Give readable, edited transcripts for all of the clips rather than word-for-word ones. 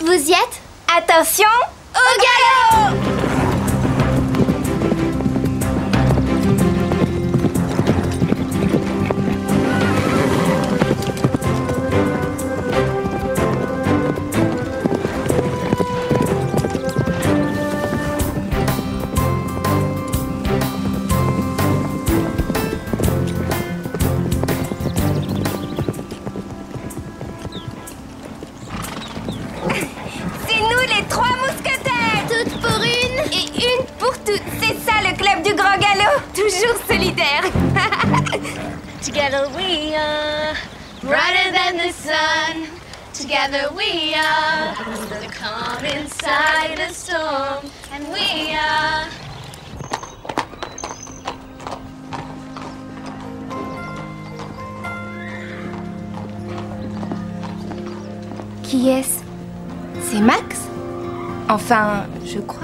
Vous y êtes? Attention, au galop! Toujours solidaire. Together we are brighter than the sun. Together we are the calm inside a storm. And we are. Qui est-ce? C'est Max? Enfin, je crois.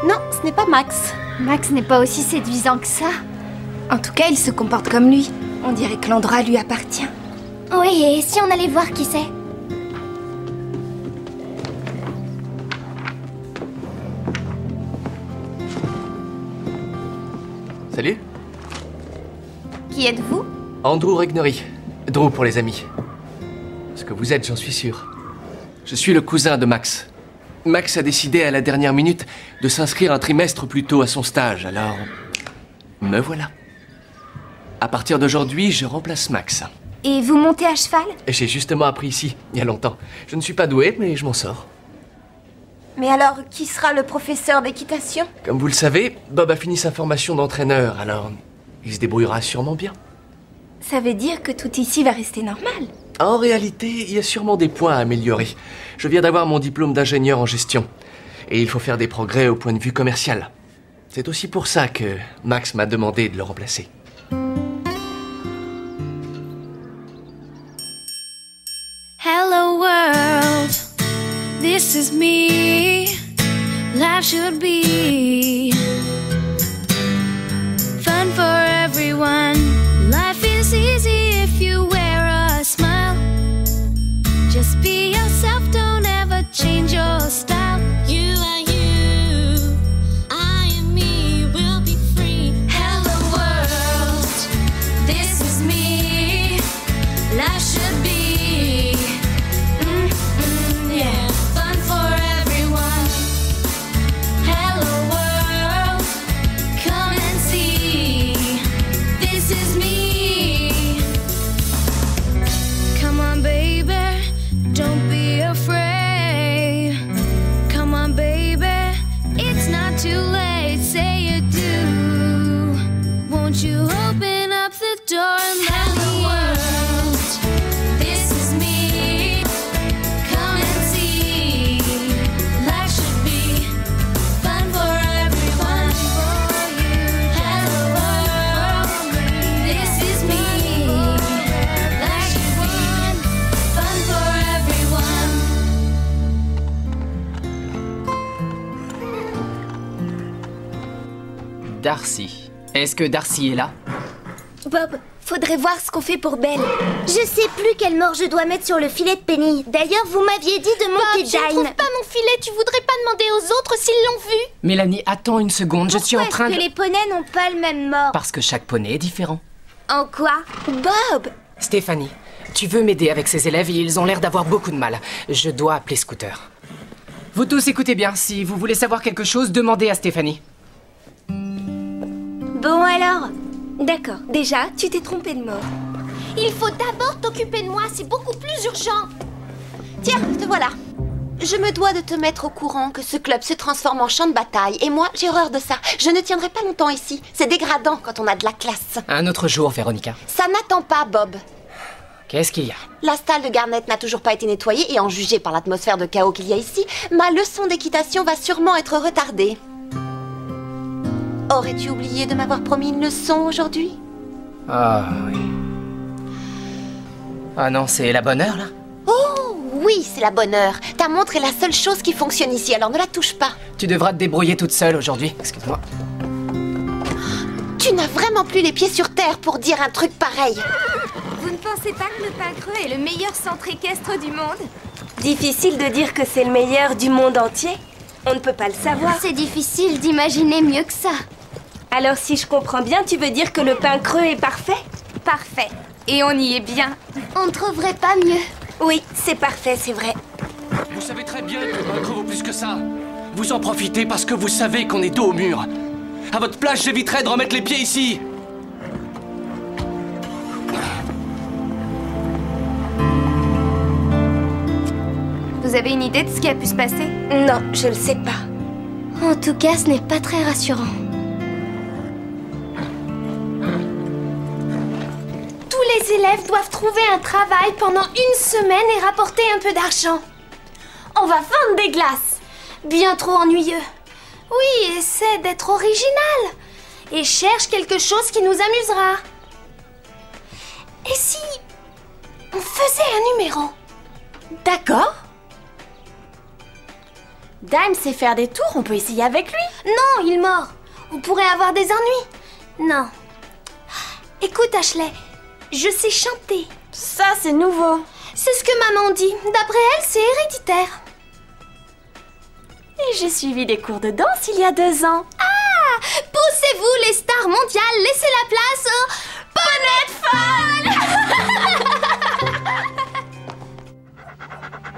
Non, ce n'est pas Max. Max n'est pas aussi séduisant que ça. En tout cas, il se comporte comme lui. On dirait que l'endroit lui appartient. Oui, et si on allait voir qui c'est? Salut. Qui êtes-vous? Andrew Regnery. Drew pour les amis. Ce que vous êtes, j'en suis sûr. Je suis le cousin de Max. Max a décidé à la dernière minute de s'inscrire un trimestre plus tôt à son stage, alors... me voilà. À partir d'aujourd'hui, je remplace Max. Et vous montez à cheval? J'ai justement appris ici, il y a longtemps. Je ne suis pas doué, mais je m'en sors. Mais alors, qui sera le professeur d'équitation? Comme vous le savez, Bob a fini sa formation d'entraîneur, alors il se débrouillera sûrement bien. Ça veut dire que tout ici va rester normal? En réalité, il y a sûrement des points à améliorer. Je viens d'avoir mon diplôme d'ingénieur en gestion. Et il faut faire des progrès au point de vue commercial. C'est aussi pour ça que Max m'a demandé de le remplacer. Hello world, this is me. Life should be fun for everyone. Life is easy if you wear a smile. Just be yourself, don't ever change your style. You are you, I am me, we'll be free. Hello world, this is me. Life should be, yeah, fun for everyone. Hello world, come and see. This is me. Come on, baby. Don't be afraid. Come on, baby. It's not too late. Say you do. Won't you open up the door and let me in? This is me. Come and see. Life should be fun for everyone. Hello world. This is me. Life should be fun for everyone. Darcy. Est-ce que Darcy est là? Bob, faudrait voir ce qu'on fait pour Belle. Je sais plus quelle mort je dois mettre sur le filet de Penny. D'ailleurs, vous m'aviez dit de monter Je Jane. ne trouve pas mon filet, tu voudrais pas demander aux autres s'ils l'ont vu? Mélanie, attends une seconde, je suis en train Pourquoi de... est-ce que les poneys n'ont pas le même mort? Parce que chaque poney est différent. En quoi? Bob! Stéphanie, tu veux m'aider avec ces élèves et ils ont l'air d'avoir beaucoup de mal. Je dois appeler Scooter. Vous tous écoutez bien, si vous voulez savoir quelque chose, demandez à Stéphanie. Bon alors. D'accord, déjà, tu t'es trompé de mort. Il faut d'abord t'occuper de moi, c'est beaucoup plus urgent. Tiens, te voilà. Je me dois de te mettre au courant que ce club se transforme en champ de bataille. Et moi, j'ai horreur de ça. Je ne tiendrai pas longtemps ici. C'est dégradant quand on a de la classe. Un autre jour, Véronica. Ça n'attend pas, Bob. Qu'est-ce qu'il y a? La stalle de Garnet n'a toujours pas été nettoyée et en juger par l'atmosphère de chaos qu'il y a ici, ma leçon d'équitation va sûrement être retardée. Aurais-tu oublié de m'avoir promis une leçon aujourd'hui? Ah oui. Ah non, c'est la bonne heure, là? Oh, oui, c'est la bonne heure. Ta montre est la seule chose qui fonctionne ici, alors ne la touche pas. Tu devras te débrouiller toute seule aujourd'hui. Excuse-moi. Tu Tu n'as vraiment plus les pieds sur terre pour dire un truc pareil. Vous ne pensez pas que le Pain Creux est le meilleur centre équestre du monde? Difficile de dire que c'est le meilleur du monde entier. On ne peut pas le savoir. C'est difficile d'imaginer mieux que ça. Alors si je comprends bien, tu veux dire que le Pain Creux est parfait? Parfait. Et on y est bien. On ne trouverait pas mieux. Oui, c'est parfait, c'est vrai. Vous savez très bien que le Pain Creux vaut plus que ça. Vous en profitez parce que vous savez qu'on est dos au mur. À votre place, j'éviterais de remettre les pieds ici. Vous avez une idée de ce qui a pu se passer? Non, je le sais pas. En tout cas, ce n'est pas très rassurant. Tous les élèves doivent trouver un travail pendant une semaine et rapporter un peu d'argent. On va vendre des glaces. Bien trop ennuyeux. Oui, essaie d'être original. Et cherche quelque chose qui nous amusera. Et si on faisait un numéro? D'accord. Dime sait faire des tours, on peut essayer avec lui. Non, il est mort. On pourrait avoir des ennuis. Non. Écoute, Ashley, je sais chanter. Ça, c'est nouveau. C'est ce que maman dit. D'après elle, c'est héréditaire. Et j'ai suivi des cours de danse il y a 2 ans. Ah! Poussez-vous, les stars mondiales, laissez la place aux bonnettes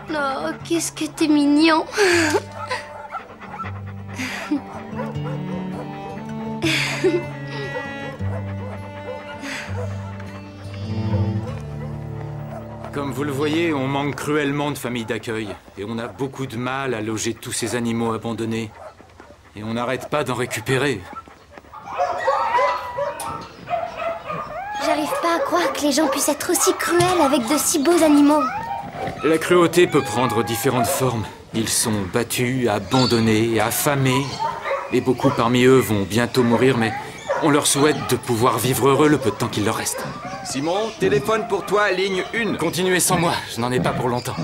folles. Oh, qu'est-ce que t'es mignon. Comme vous le voyez, on manque cruellement de familles d'accueil. Et on a beaucoup de mal à loger tous ces animaux abandonnés. Et on n'arrête pas d'en récupérer. J'arrive pas à croire que les gens puissent être aussi cruels avec de si beaux animaux. La cruauté peut prendre différentes formes. Ils sont battus, abandonnés, affamés. Et beaucoup parmi eux vont bientôt mourir, mais on leur souhaite de pouvoir vivre heureux le peu de temps qu'il leur reste. Simon, téléphone pour toi, ligne 1. Continuez sans moi, je n'en ai pas pour longtemps.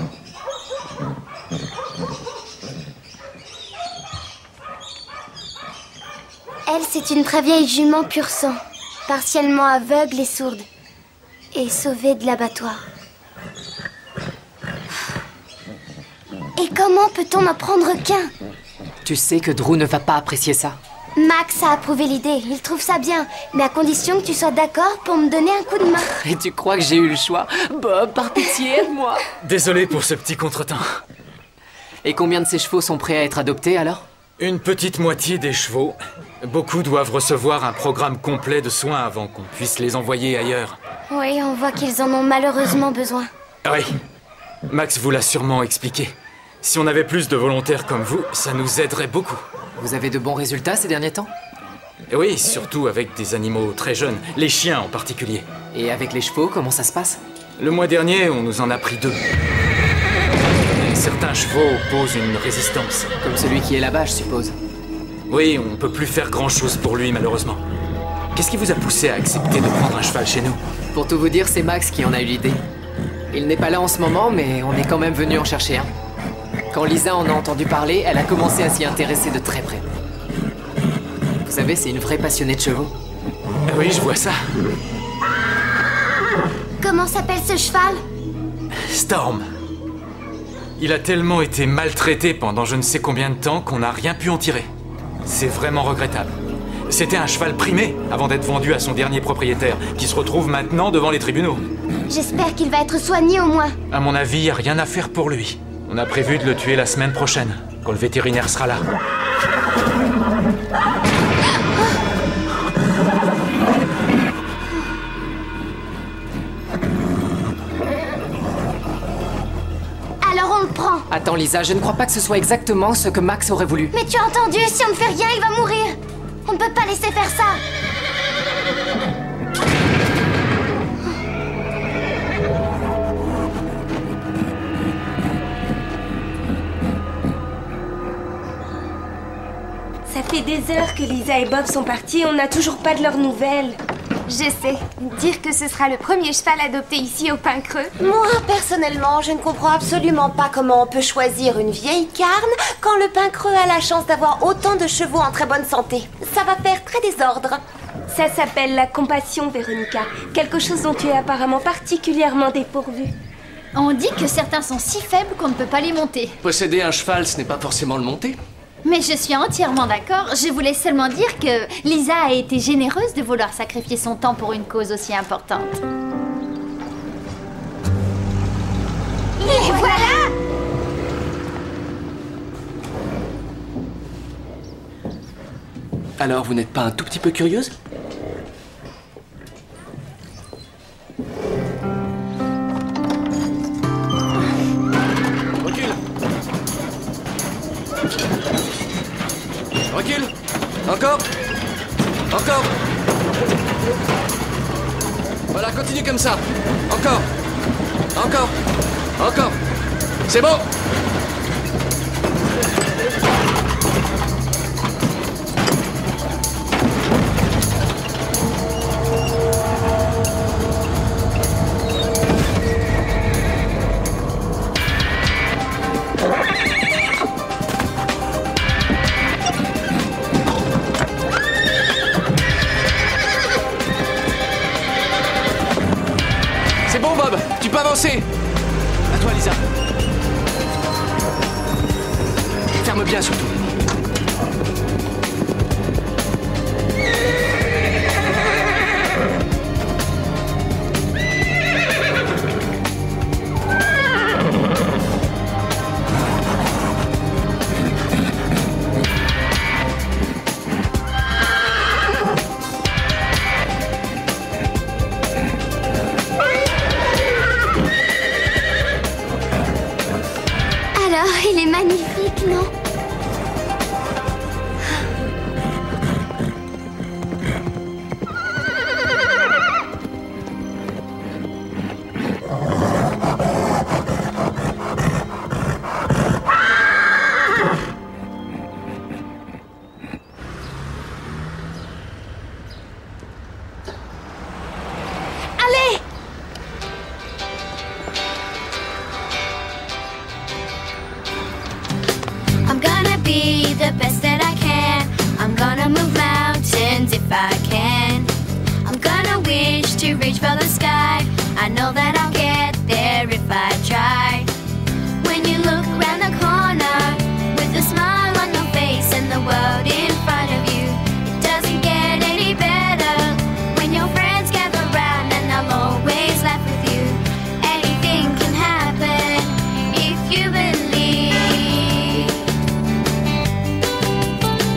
Elle, c'est une très vieille jument pur sang, partiellement aveugle et sourde, et sauvée de l'abattoir. Et comment peut-on n'en prendre qu'un? Tu sais que Drew ne va pas apprécier ça. Max a approuvé l'idée, il trouve ça bien, mais à condition que tu sois d'accord pour me donner un coup de main. Et tu crois que j'ai eu le choix? Bob, par pitié, aide-moi. Désolé pour ce petit contretemps. Et combien de ces chevaux sont prêts à être adoptés alors? Une petite moitié des chevaux. Beaucoup doivent recevoir un programme complet de soins avant qu'on puisse les envoyer ailleurs. Oui, on voit qu'ils en ont malheureusement besoin. Oui, Max vous l'a sûrement expliqué. Si on avait plus de volontaires comme vous, ça nous aiderait beaucoup. Vous avez de bons résultats ces derniers temps? Oui, surtout avec des animaux très jeunes, les chiens en particulier. Et avec les chevaux, comment ça se passe? Le mois dernier, on nous en a pris 2. Certains chevaux opposent une résistance. Comme celui qui est là-bas, je suppose. Oui, on peut plus faire grand-chose pour lui, malheureusement. Qu'est-ce qui vous a poussé à accepter de prendre un cheval chez nous? Pour tout vous dire, c'est Max qui en a eu l'idée. Il n'est pas là en ce moment, mais on est quand même venu en chercher un. Quand Lisa en a entendu parler, elle a commencé à s'y intéresser de très près. Vous savez, c'est une vraie passionnée de chevaux. Oui, je vois ça. Comment s'appelle ce cheval? Storm. Il a tellement été maltraité pendant je ne sais combien de temps qu'on n'a rien pu en tirer. C'est vraiment regrettable. C'était un cheval primé avant d'être vendu à son dernier propriétaire, qui se retrouve maintenant devant les tribunaux. J'espère qu'il va être soigné au moins. À mon avis, il n'y a rien à faire pour lui. On a prévu de le tuer la semaine prochaine, quand le vétérinaire sera là. Alors on le prend. Attends Lisa, je ne crois pas que ce soit exactement ce que Max aurait voulu. Mais tu as entendu, si on ne fait rien, il va mourir. On ne peut pas laisser faire ça. Ça fait des heures que Lisa et Bob sont partis et on n'a toujours pas de leurs nouvelles. Je sais. Dire que ce sera le premier cheval adopté ici au Pain Creux. Moi, personnellement, je ne comprends absolument pas comment on peut choisir une vieille carne quand le Pain Creux a la chance d'avoir autant de chevaux en très bonne santé. Ça va faire très désordre. Ça s'appelle la compassion, Véronica. Quelque chose dont tu es apparemment particulièrement dépourvue. On dit que certains sont si faibles qu'on ne peut pas les monter. Posséder un cheval, ce n'est pas forcément le monter. Mais je suis entièrement d'accord. Je voulais seulement dire que Lisa a été généreuse de vouloir sacrifier son temps pour une cause aussi importante. Et voilà! Alors, vous n'êtes pas un tout petit peu curieuse? Recule! Recule! Encore! Encore! Voilà, continue comme ça! Encore! Encore! Encore! C'est bon! C'est bon, Bob! Tu peux avancer! À toi, Lisa! Ferme bien, surtout. Alors, il est magnifique, non? Allez! I'm gonna be the best that I can. I'm gonna move mountains if I can. I'm gonna wish to reach for the sky. I know that I'll get there if I try. When you look around the corner with a smile on your face and the world in front of you, it doesn't get any better when your friends gather round and I'll always laugh with you. Anything can happen if you believe.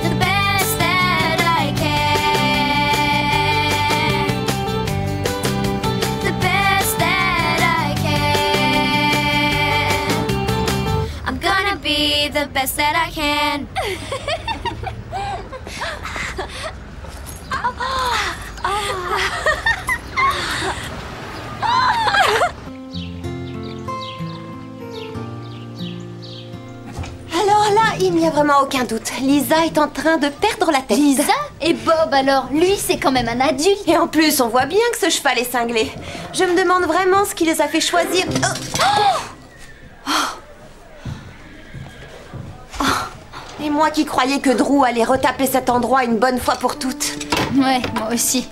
The best that I can. The best that I can. I'm gonna be the best that I can. Alors là, il n'y a vraiment aucun doute. Lisa est en train de perdre la tête. Lisa? Et Bob alors? Lui, c'est quand même un adulte. Et en plus, on voit bien que ce cheval est cinglé. Je me demande vraiment ce qui les a fait choisir. Et moi qui croyais que Drew allait retaper cet endroit une bonne fois pour toutes. Ouais, moi aussi.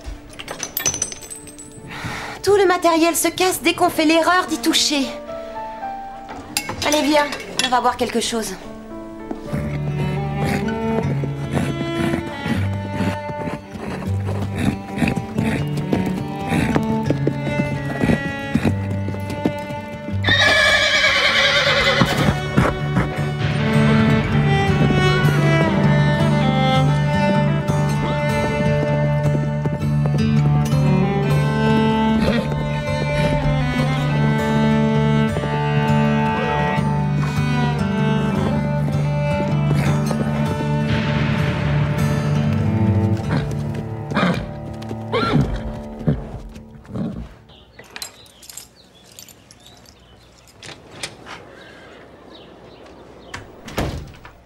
Tout le matériel se casse dès qu'on fait l'erreur d'y toucher. Allez, viens, on va boire quelque chose.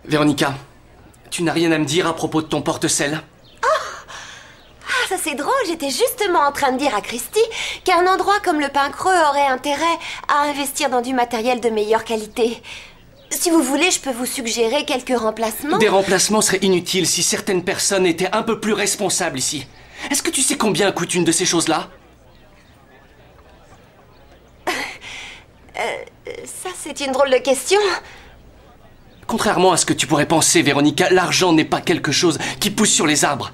Véronica, tu n'as rien à me dire à propos de ton porte-sel? Ah, ça c'est drôle, j'étais justement en train de dire à Christy qu'un endroit comme le Pin Creux aurait intérêt à investir dans du matériel de meilleure qualité. Si vous voulez, je peux vous suggérer quelques remplacements. Des remplacements seraient inutiles si certaines personnes étaient un peu plus responsables ici. Est-ce que tu sais combien coûte une de ces choses-là? Ça, c'est une drôle de question. Contrairement à ce que tu pourrais penser, Véronica, l'argent n'est pas quelque chose qui pousse sur les arbres.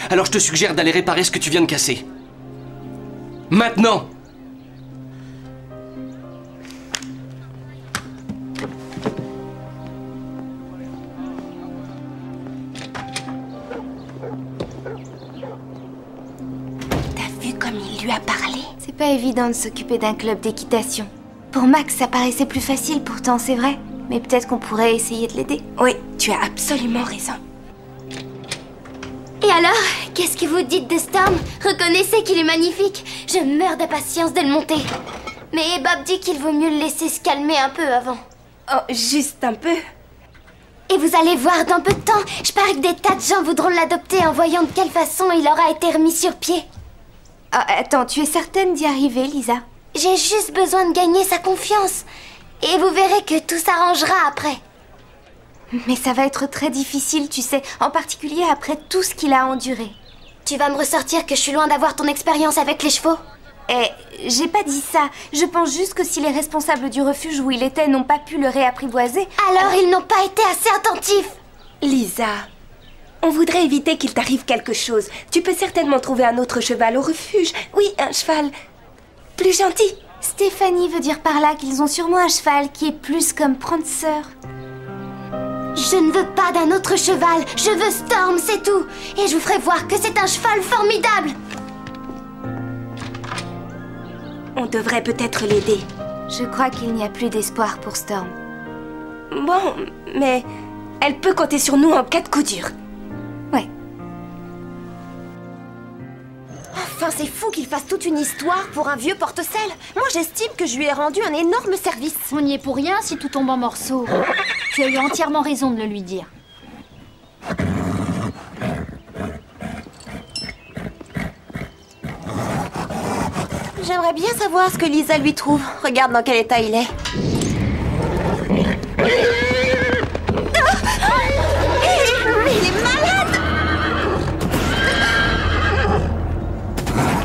Alors je te suggère d'aller réparer ce que tu viens de casser. Maintenant! T'as vu comme il lui a parlé? C'est pas évident de s'occuper d'un club d'équitation. Pour Max, ça paraissait plus facile pourtant, c'est vrai. Mais peut-être qu'on pourrait essayer de l'aider. Oui, tu as absolument raison. Et alors, qu'est-ce que vous dites de Storm? Reconnaissez qu'il est magnifique. Je meurs d'impatience de le monter. Mais Bob dit qu'il vaut mieux le laisser se calmer un peu avant. Oh, juste un peu. Et vous allez voir, dans peu de temps, je parie que des tas de gens voudront l'adopter en voyant de quelle façon il aura été remis sur pied. Ah, attends, tu es certaine d'y arriver, Lisa? J'ai juste besoin de gagner sa confiance. Et vous verrez que tout s'arrangera après. Mais ça va être très difficile, tu sais, en particulier après tout ce qu'il a enduré. Tu vas me ressortir que je suis loin d'avoir ton expérience avec les chevaux? Eh, j'ai pas dit ça. Je pense juste que si les responsables du refuge où il était n'ont pas pu le réapprivoiser... Alors ils n'ont pas été assez attentifs. Lisa, on voudrait éviter qu'il t'arrive quelque chose. Tu peux certainement trouver un autre cheval au refuge. Oui, un cheval plus gentil. Stéphanie veut dire par là qu'ils ont sûrement un cheval qui est plus comme Prancer. Je ne veux pas d'un autre cheval. Je veux Storm, c'est tout. Et je vous ferai voir que c'est un cheval formidable. On devrait peut-être l'aider. Je crois qu'il n'y a plus d'espoir pour Storm. Bon, mais elle peut compter sur nous en cas de coup dur. Ouais. Enfin, c'est fou qu'il fasse toute une histoire pour un vieux porte-sel. Moi, j'estime que je lui ai rendu un énorme service. On n'y est pour rien si tout tombe en morceaux. Tu as eu entièrement raison de le lui dire. J'aimerais bien savoir ce que Lisa lui trouve. Regarde dans quel état il est. Mais il est malade!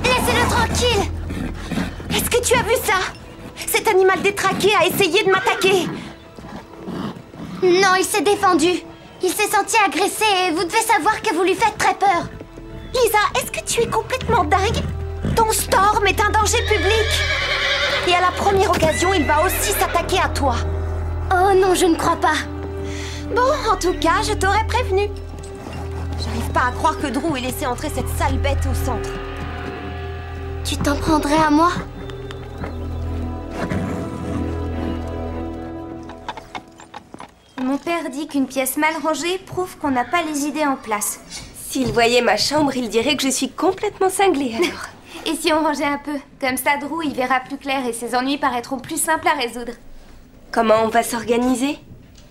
Laissez-le tranquille. Est-ce que tu as vu ça? Cet animal détraqué a essayé de m'attaquer. Non, il s'est défendu. Il s'est senti agressé et vous devez savoir que vous lui faites très peur. Lisa, est-ce que tu es complètement dingue? Ton Storm est un danger public. Et à la première occasion, il va aussi s'attaquer à toi. Oh non, je ne crois pas. Bon, en tout cas, je t'aurais prévenu. J'arrive pas à croire que Drew ait laissé entrer cette sale bête au centre. Tu t'en prendrais à moi? Mon père dit qu'une pièce mal rangée prouve qu'on n'a pas les idées en place. S'il voyait ma chambre, il dirait que je suis complètement cinglée alors. Et si on rangeait un peu? Comme ça, Drew, il verra plus clair et ses ennuis paraîtront plus simples à résoudre. Comment on va s'organiser?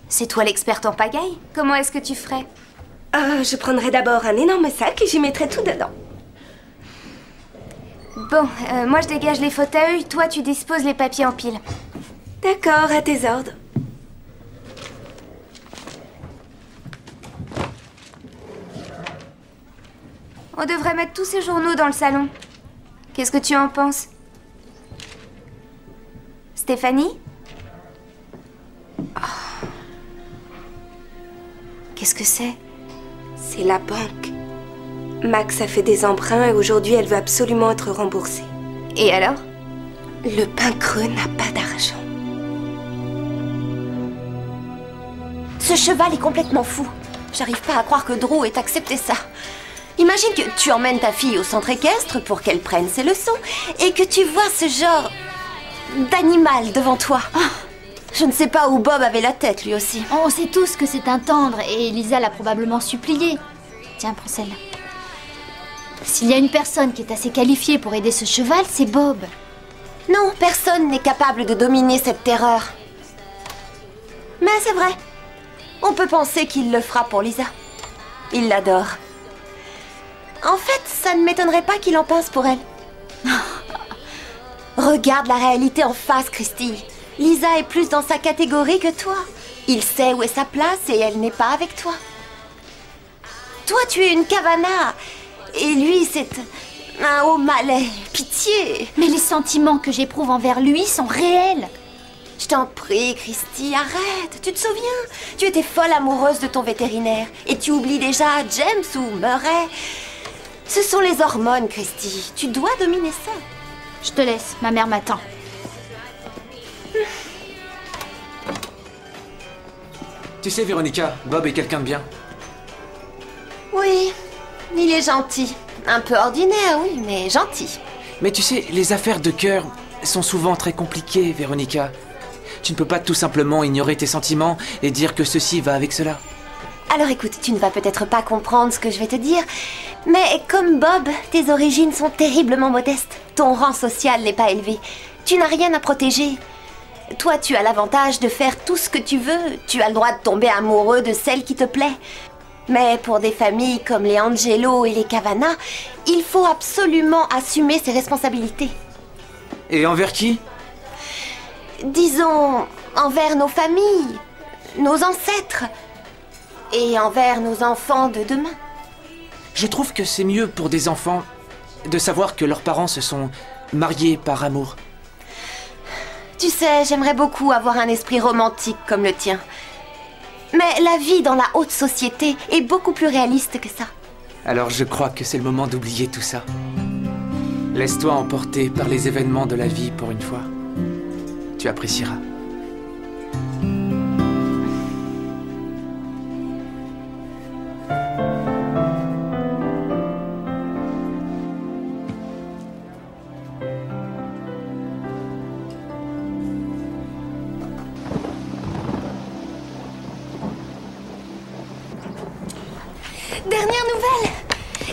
C'est toi l'experte en pagaille. Comment est-ce que tu ferais? Je prendrais d'abord un énorme sac et j'y mettrais tout dedans. Bon, moi je dégage les fauteuils, toi tu disposes les papiers en pile. D'accord, à tes ordres. On devrait mettre tous ces journaux dans le salon. Qu'est-ce que tu en penses? Stéphanie? Oh. Qu'est-ce que c'est? C'est la banque. Max a fait des emprunts et aujourd'hui elle veut absolument être remboursée. Et alors? Le pain creux n'a pas d'argent. Ce cheval est complètement fou. J'arrive pas à croire que Drew ait accepté ça. Imagine que tu emmènes ta fille au centre équestre pour qu'elle prenne ses leçons et que tu vois ce genre d'animal devant toi. Je ne sais pas où Bob avait la tête, lui aussi. On sait tous que c'est un tendre et Lisa l'a probablement supplié. Tiens, prends celle-là. S'il y a une personne qui est assez qualifiée pour aider ce cheval, c'est Bob. Non, personne n'est capable de dominer cette terreur. Mais c'est vrai. On peut penser qu'il le fera pour Lisa. Il l'adore. En fait, ça ne m'étonnerait pas qu'il en pince pour elle. Regarde la réalité en face, Christy. Lisa est plus dans sa catégorie que toi. Il sait où est sa place et elle n'est pas avec toi. Toi, tu es une Cavana Et lui, c'est un haut malais. Pitié. Mais les sentiments que j'éprouve envers lui sont réels. Je t'en prie, Christy, arrête. Tu te souviens? Tu étais folle amoureuse de ton vétérinaire. Et tu oublies déjà James ou Murray. Ce sont les hormones, Christy. Tu dois dominer ça. Je te laisse, ma mère m'attend. Tu sais, Véronica, Bob est quelqu'un de bien. Oui, il est gentil. Un peu ordinaire, oui, mais gentil. Mais tu sais, les affaires de cœur sont souvent très compliquées, Véronica. Tu ne peux pas tout simplement ignorer tes sentiments et dire que ceci va avec cela. Alors écoute, tu ne vas peut-être pas comprendre ce que je vais te dire, mais comme Bob, tes origines sont terriblement modestes. Ton rang social n'est pas élevé. Tu n'as rien à protéger. Toi, tu as l'avantage de faire tout ce que tu veux. Tu as le droit de tomber amoureux de celle qui te plaît. Mais pour des familles comme les Angelo et les Cavana, il faut absolument assumer ses responsabilités. Et envers qui? Disons, envers nos familles, nos ancêtres, et envers nos enfants de demain. Je trouve que c'est mieux pour des enfants de savoir que leurs parents se sont mariés par amour. Tu sais, j'aimerais beaucoup avoir un esprit romantique comme le tien. Mais la vie dans la haute société est beaucoup plus réaliste que ça. Alors je crois que c'est le moment d'oublier tout ça. Laisse-toi emporter par les événements de la vie pour une fois. Tu apprécieras.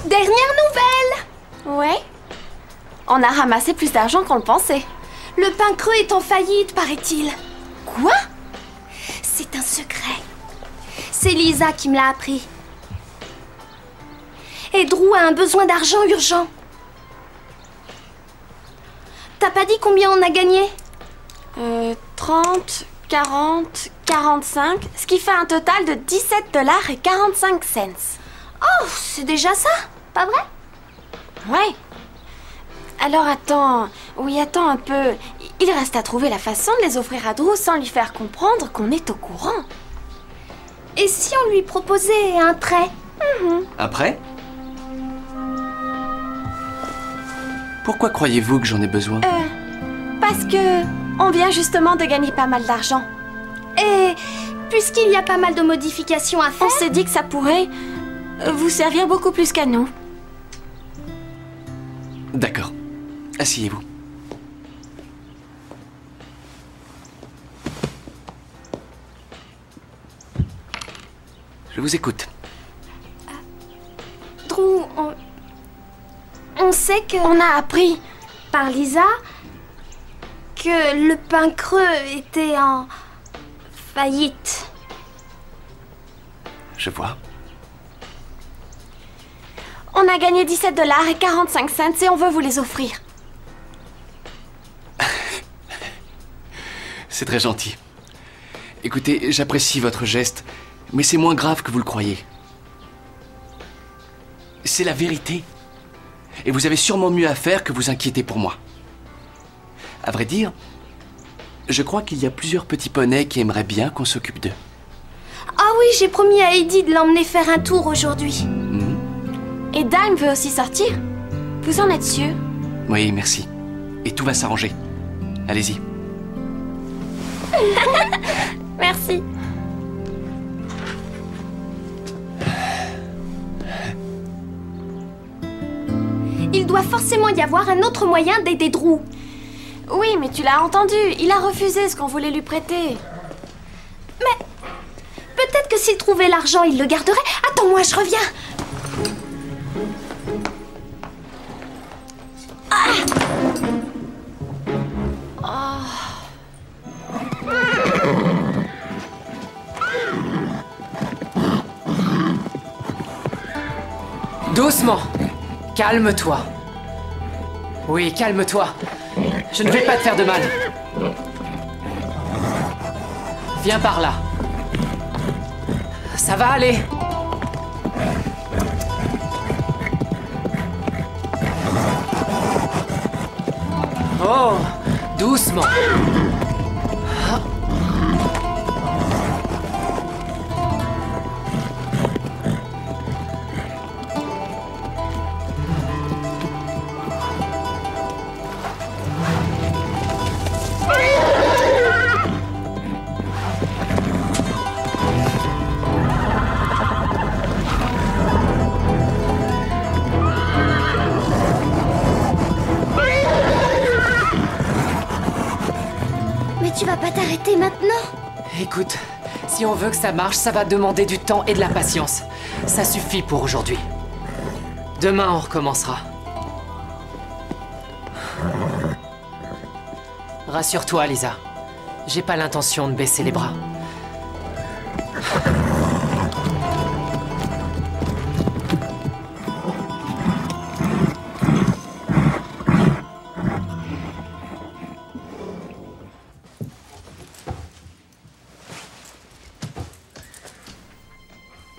Dernière nouvelle! Ouais? On a ramassé plus d'argent qu'on le pensait. Le pain creux est en faillite, paraît-il. Quoi? C'est un secret. C'est Lisa qui me l'a appris. Et Drew a un besoin d'argent urgent. T'as pas dit combien on a gagné? 30, 40, 45, ce qui fait un total de 17,45 $. Oh, c'est déjà ça, pas vrai? Ouais. Alors attends, oui, attends un peu. Il reste à trouver la façon de les offrir à Drew sans lui faire comprendre qu'on est au courant. Et si on lui proposait un prêt? Un prêt? Pourquoi croyez-vous que j'en ai besoin? Parce que on vient justement de gagner pas mal d'argent. Et puisqu'il y a pas mal de modifications à faire, on s'est dit que ça pourrait vous servir beaucoup plus qu'à nous. D'accord. Asseyez-vous. Je vous écoute. Drew, on sait que... On a appris par Lisa que le pain creux était en faillite. Je vois. On a gagné 17,45 $ et on veut vous les offrir. C'est très gentil. Écoutez, j'apprécie votre geste, mais c'est moins grave que vous le croyez. C'est la vérité. Et vous avez sûrement mieux à faire que vous inquiéter pour moi. À vrai dire, je crois qu'il y a plusieurs petits poneys qui aimeraient bien qu'on s'occupe d'eux. Ah oui, j'ai promis à Eddie de l'emmener faire un tour aujourd'hui. Et Dime veut aussi sortir. Vous en êtes sûr? Oui, merci. Et tout va s'arranger. Allez-y. Merci. Il doit forcément y avoir un autre moyen d'aider Drew. Oui, mais tu l'as entendu. Il a refusé ce qu'on voulait lui prêter. Mais peut-être que s'il trouvait l'argent, il le garderait. Attends-moi, je reviens. Doucement. Calme-toi. Oui, calme-toi. Je ne vais pas te faire de mal. Viens par là. Ça va aller. Oh, doucement. Mais tu vas pas t'arrêter maintenant? Écoute, si on veut que ça marche, ça va demander du temps et de la patience. Ça suffit pour aujourd'hui. Demain, on recommencera. Rassure-toi, Lisa. J'ai pas l'intention de baisser les bras.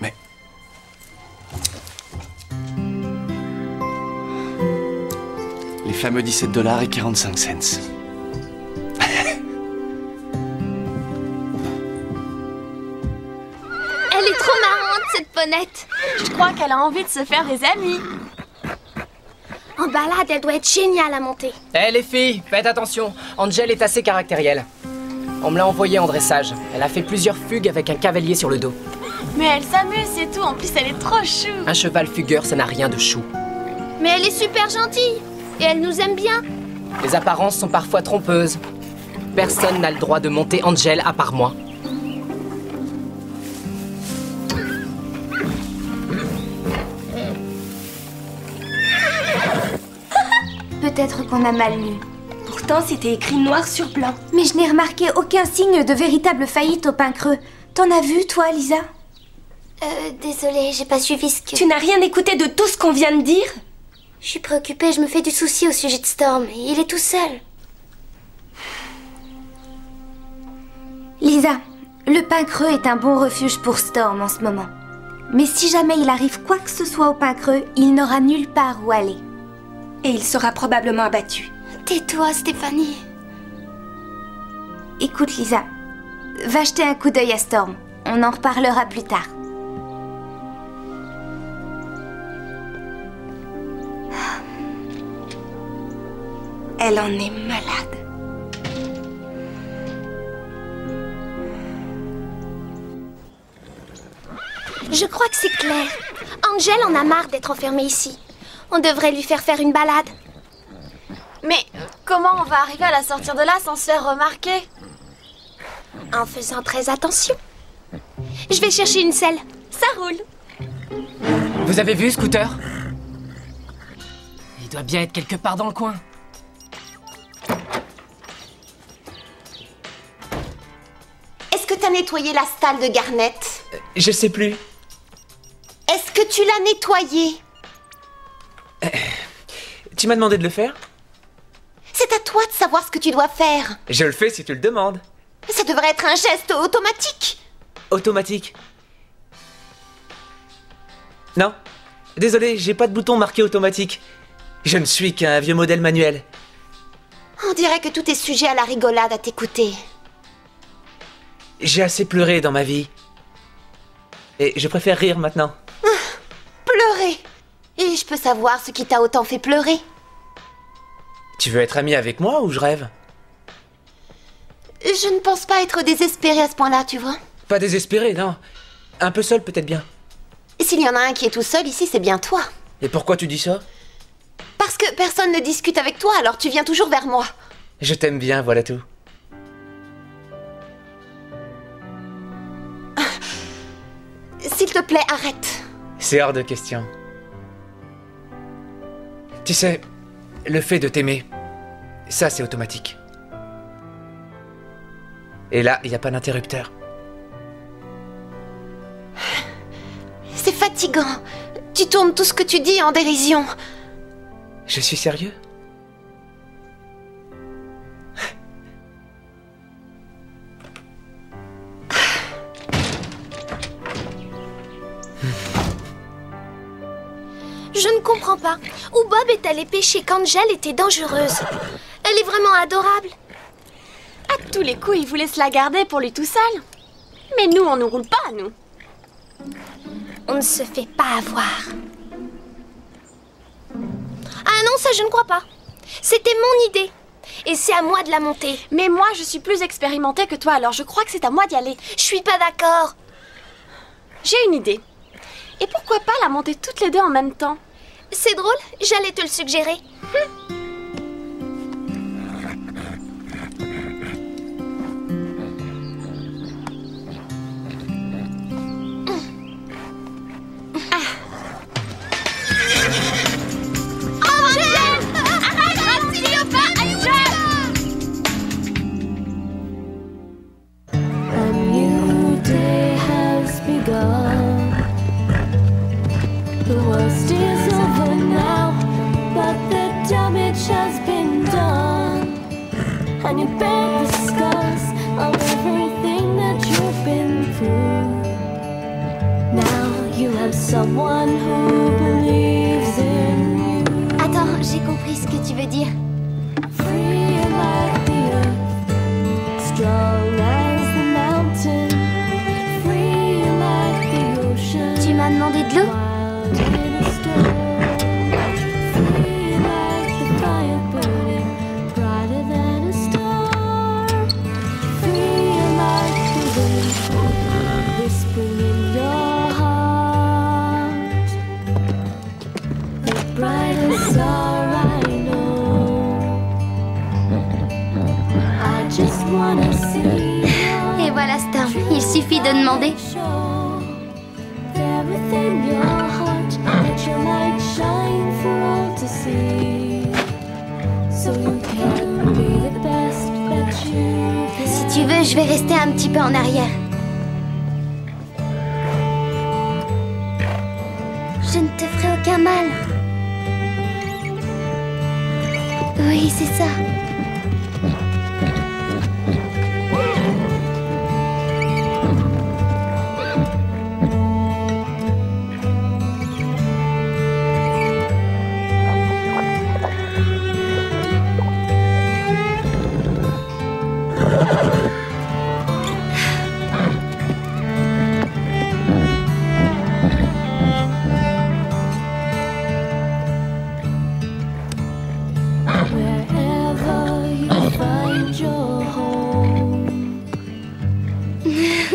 Mais... Les fameux $17 et 45 cents. Elle est trop marrante, cette ponette. Je crois qu'elle a envie de se faire des amis. En balade, elle doit être géniale à monter. Eh les filles, faites attention. Angel est assez caractérielle. On me l'a envoyée en dressage. Elle a fait plusieurs fugues avec un cavalier sur le dos. Mais elle s'amuse, c'est tout. En plus, elle est trop chou. Un cheval fugueur, ça n'a rien de chou. Mais elle est super gentille. Et elle nous aime bien. Les apparences sont parfois trompeuses. Personne n'a le droit de monter Angel à part moi. Peut-être qu'on a mal lu. Pourtant, c'était écrit noir sur blanc. Mais je n'ai remarqué aucun signe de véritable faillite au pain creux. T'en as vu, toi, Lisa? Désolée, j'ai pas suivi ce que... Tu n'as rien écouté de tout ce qu'on vient de dire? Je suis préoccupée, je me fais du souci au sujet de Storm. Il est tout seul. Lisa, le pain creux est un bon refuge pour Storm en ce moment. Mais si jamais il arrive quoi que ce soit au pain creux, il n'aura nulle part où aller. Et il sera probablement abattu. Tais-toi, Stéphanie. Écoute, Lisa, va jeter un coup d'œil à Storm. On en reparlera plus tard. Elle en est malade. Je crois que c'est clair. Angel en a marre d'être enfermée ici. On devrait lui faire une balade. Mais comment on va arriver à la sortir de là sans se faire remarquer? En faisant très attention. Je vais chercher une selle. Ça roule. Vous avez vu, Scooter? Il doit bien être quelque part dans le coin. Est-ce que t'as nettoyé la stalle de Garnet? Je sais plus. Est-ce que tu l'as nettoyé? Tu m'as demandé de le faire? C'est à toi de savoir ce que tu dois faire. Je le fais si tu le demandes. Ça devrait être un geste automatique. Automatique. Non. Désolé, j'ai pas de bouton marqué automatique. Je ne suis qu'un vieux modèle manuel. On dirait que tout est sujet à la rigolade à t'écouter. J'ai assez pleuré dans ma vie. Et je préfère rire maintenant. Pleurer. Et je peux savoir ce qui t'a autant fait pleurer? Tu veux être ami avec moi ou je rêve? Je ne pense pas être désespérée à ce point-là, tu vois. Pas désespéré, non. Un peu seul peut-être bien. Et s'il y en a un qui est tout seul ici, c'est bien toi. Et pourquoi tu dis ça? Parce que personne ne discute avec toi, alors tu viens toujours vers moi. Je t'aime bien, voilà tout. S'il te plaît, arrête. C'est hors de question. Tu sais, le fait de t'aimer, ça c'est automatique. Et là, il n'y a pas d'interrupteur. C'est fatigant. Tu tournes tout ce que tu dis en dérision. Je suis sérieux? Je ne comprends pas. Où Bob est allé pêcher quand Angel était dangereuse. Elle est vraiment adorable. À tous les coups, il voulait se la garder pour lui tout seul. Mais nous, on ne roule pas, nous. On ne se fait pas avoir. Ah non, ça je ne crois pas. C'était mon idée. Et c'est à moi de la monter. Mais moi, je suis plus expérimentée que toi, alors je crois que c'est à moi d'y aller. Je suis pas d'accord. J'ai une idée. Et pourquoi pas la monter toutes les deux en même temps? C'est drôle, j'allais te le suggérer. And you bear the scars of everything that you've been through. Now you have someone who believes in you. Attends, j'ai compris ce que tu veux dire. Free like the earth, strong as the mountain. Free like the ocean. Tu m'as demandé de l'eau? Wild in a storm. Free like the fire burning, brighter than a star. Free like the wind, whispering in your heart. The brightest star I know. I just wanna see. Et voilà Storm, il suffit de demander. Everything your heart, let your light shine for all to see. So you can be the best that you can. Si tu veux, je vais rester un petit peu en arrière. Je ne te ferai aucun mal. Oui, c'est ça. Wherever you find your home, you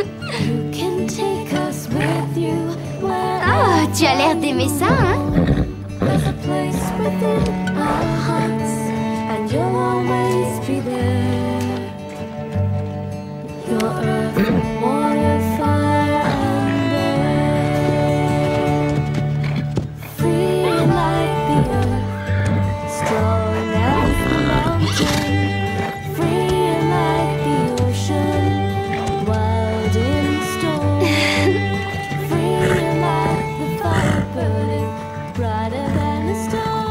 can take us with you. Oh, tu as l'air d'aimer ça, hein? There's a place within our hearts, and you'll always be there. Your earth, water, fire, and air. Free like the earth, strong as the mountain. Free like the ocean, wild in storm. Free like the fire burning, brighter than a star.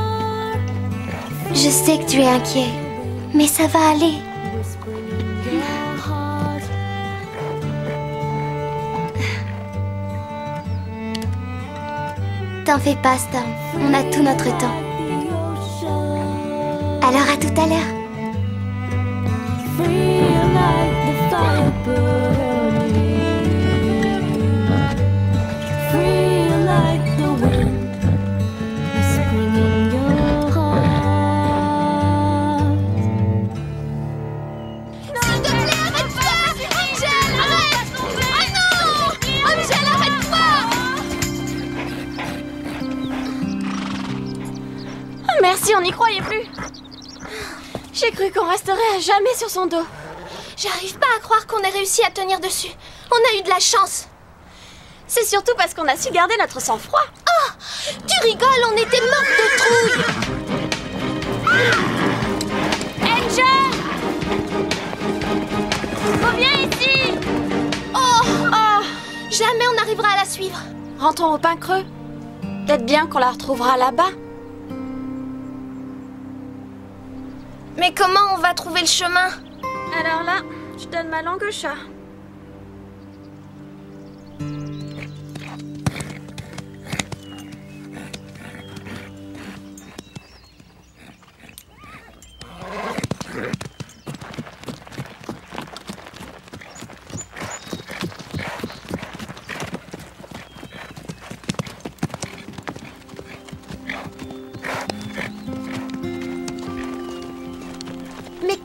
Je sais que tu es inquiet, mais ça va aller. Whispering in your heart. T'en fais pas, Storm. On a tout notre temps. Alors à tout à l'heure. Free like the fire burning. Free like the wind, whispering in your heart. S'il te plaît, arrête-toi! Angel, arrête! Oh non! Angel, arrête-toi! Merci, on n'y croyait plus. J'ai cru qu'on resterait à jamais sur son dos. J'arrive pas à croire qu'on ait réussi à tenir dessus. On a eu de la chance. C'est surtout parce qu'on a su garder notre sang-froid. Oh! Tu rigoles, on était mortes de trouille! Angel! Reviens ici! Oh! Jamais on n'arrivera à la suivre. Rentrons au pain creux. Peut-être bien qu'on la retrouvera là-bas. Mais comment on va trouver le chemin? Alors là, je donne ma langue au chat.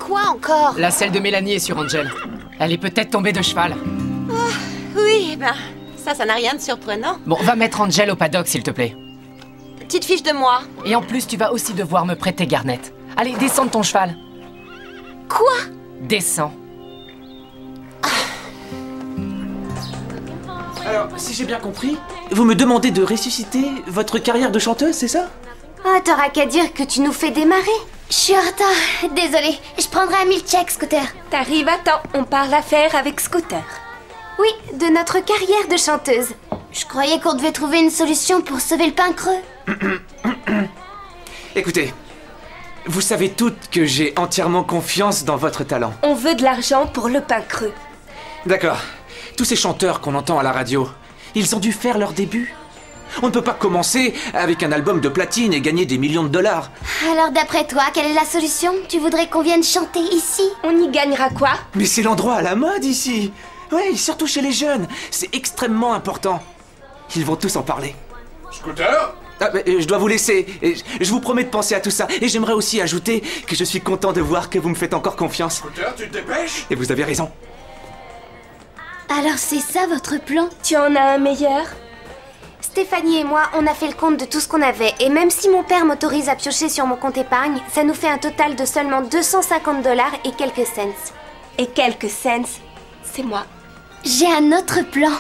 Quoi encore? La selle de Mélanie est sur Angel. Elle est peut-être tombée de cheval. Oui, ben, ça n'a rien de surprenant. Bon, va mettre Angel au paddock, s'il te plaît. Petite fiche de moi. Et en plus, tu vas aussi devoir me prêter Garnet. Allez, descends de ton cheval. Quoi? Descends. Alors, si j'ai bien compris, vous me demandez de ressusciter votre carrière de chanteuse, c'est ça? Oh, t'auras qu'à dire que tu nous fais démarrer. Je suis en retard. Désolée, je prendrai un milkshake, Scooter. T'arrives à temps, on parle affaires avec Scooter. Oui, de notre carrière de chanteuse. Je croyais qu'on devait trouver une solution pour sauver le pain creux. Écoutez, vous savez toutes que j'ai entièrement confiance dans votre talent. On veut de l'argent pour le pain creux. D'accord. Tous ces chanteurs qu'on entend à la radio, ils ont dû faire leur début. On ne peut pas commencer avec un album de platine et gagner des millions de dollars. Alors d'après toi, quelle est la solution? Tu voudrais qu'on vienne chanter ici? On y gagnera quoi? Mais c'est l'endroit à la mode ici. Oui, surtout chez les jeunes. C'est extrêmement important. Ils vont tous en parler. Scooter? Je dois vous laisser. Je vous promets de penser à tout ça. Et j'aimerais aussi ajouter que je suis content de voir que vous me faites encore confiance. Scooter, tu te dépêches? Et vous avez raison. Alors c'est ça votre plan? Tu en as un meilleur? Stéphanie et moi, on a fait le compte de tout ce qu'on avait. Et même si mon père m'autorise à piocher sur mon compte épargne, ça nous fait un total de seulement 250 $ et quelques cents. Et quelques cents, c'est moi. J'ai un autre plan.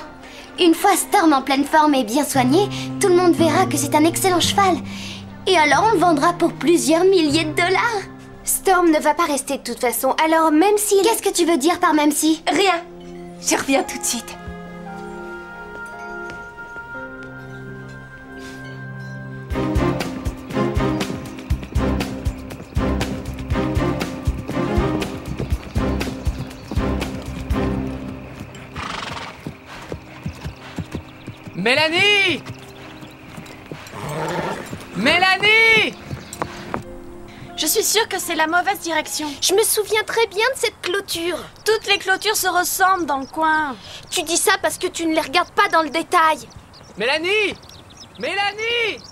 Une fois Storm en pleine forme et bien soigné, tout le monde verra que c'est un excellent cheval. Et alors on le vendra pour plusieurs milliers de dollars. Storm ne va pas rester de toute façon, alors même si... Qu'est-ce que tu veux dire par même si? Rien. Je reviens tout de suite. Mélanie! Mélanie! Je suis sûre que c'est la mauvaise direction. Je me souviens très bien de cette clôture. Toutes les clôtures se ressemblent dans le coin. Tu dis ça parce que tu ne les regardes pas dans le détail. Mélanie! Mélanie!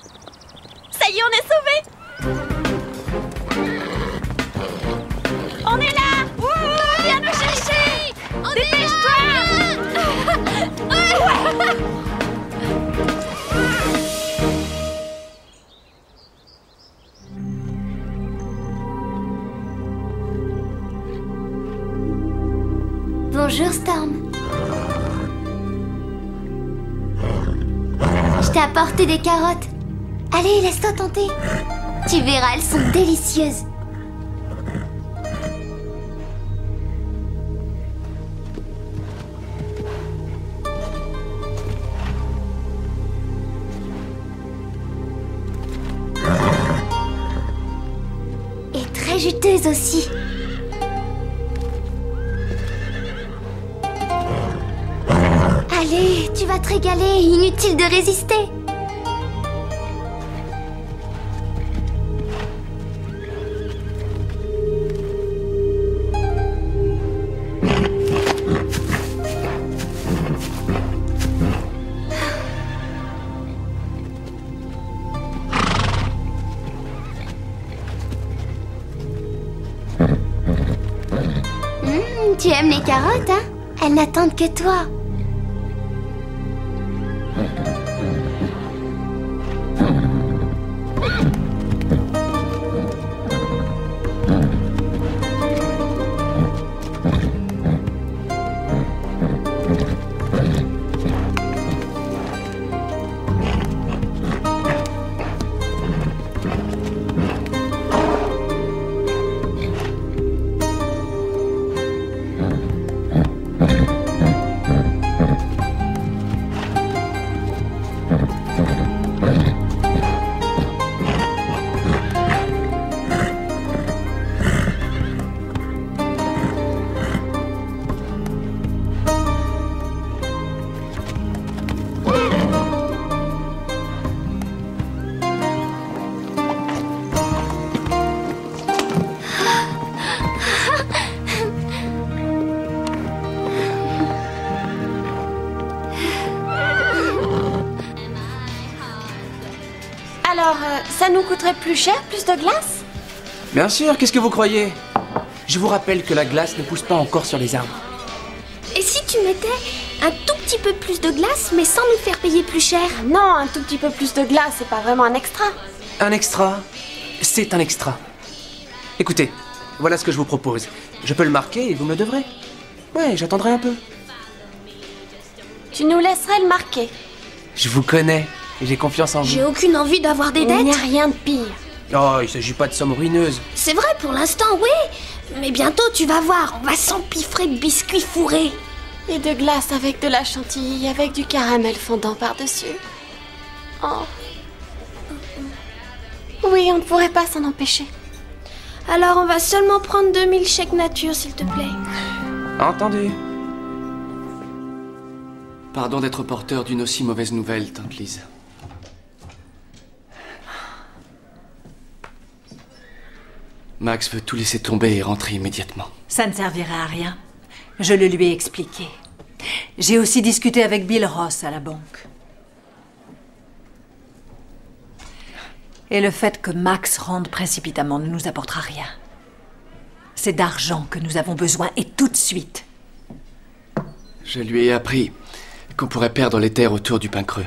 Ça y est, on est sauvés! On est là! Viens nous chercher! Dépêche-toi! Bonjour Storm. Je t'ai apporté des carottes. Allez, laisse-toi tenter. Tu verras, elles sont délicieuses. Et très juteuses aussi. Allez, tu vas te régaler, inutile de résister. Tu aimes les carottes, hein? Elles n'attendent que toi. Alors, ça nous coûterait plus cher, plus de glace? Bien sûr, qu'est-ce que vous croyez? Je vous rappelle que la glace ne pousse pas encore sur les arbres. Et si tu mettais un tout petit peu plus de glace, mais sans nous faire payer plus cher? Non, un tout petit peu plus de glace, c'est pas vraiment un extra. Un extra, c'est un extra. Écoutez, voilà ce que je vous propose. Je peux le marquer et vous me le devrez. Ouais, j'attendrai un peu. Tu nous laisserais le marquer. Je vous connais et j'ai confiance en vous. J'ai aucune envie d'avoir des Il dettes. n'y a rien de pire. Oh, il s'agit pas de sommes ruineuses. C'est vrai pour l'instant, oui. Mais bientôt, tu vas voir, on va s'empiffrer de biscuits fourrés. Et de glace avec de la chantilly, avec du caramel fondant par-dessus. Oh. Oui, on ne pourrait pas s'en empêcher. Alors, on va seulement prendre 2000 chèques nature, s'il te plaît. Entendu. Pardon d'être porteur d'une aussi mauvaise nouvelle, tante Lise. Max veut tout laisser tomber et rentrer immédiatement. Ça ne servirait à rien. Je le lui ai expliqué. J'ai aussi discuté avec Bill Ross à la banque. Et le fait que Max rentre précipitamment ne nous apportera rien. C'est d'argent que nous avons besoin, et tout de suite. Je lui ai appris qu'on pourrait perdre les terres autour du Pin Creux.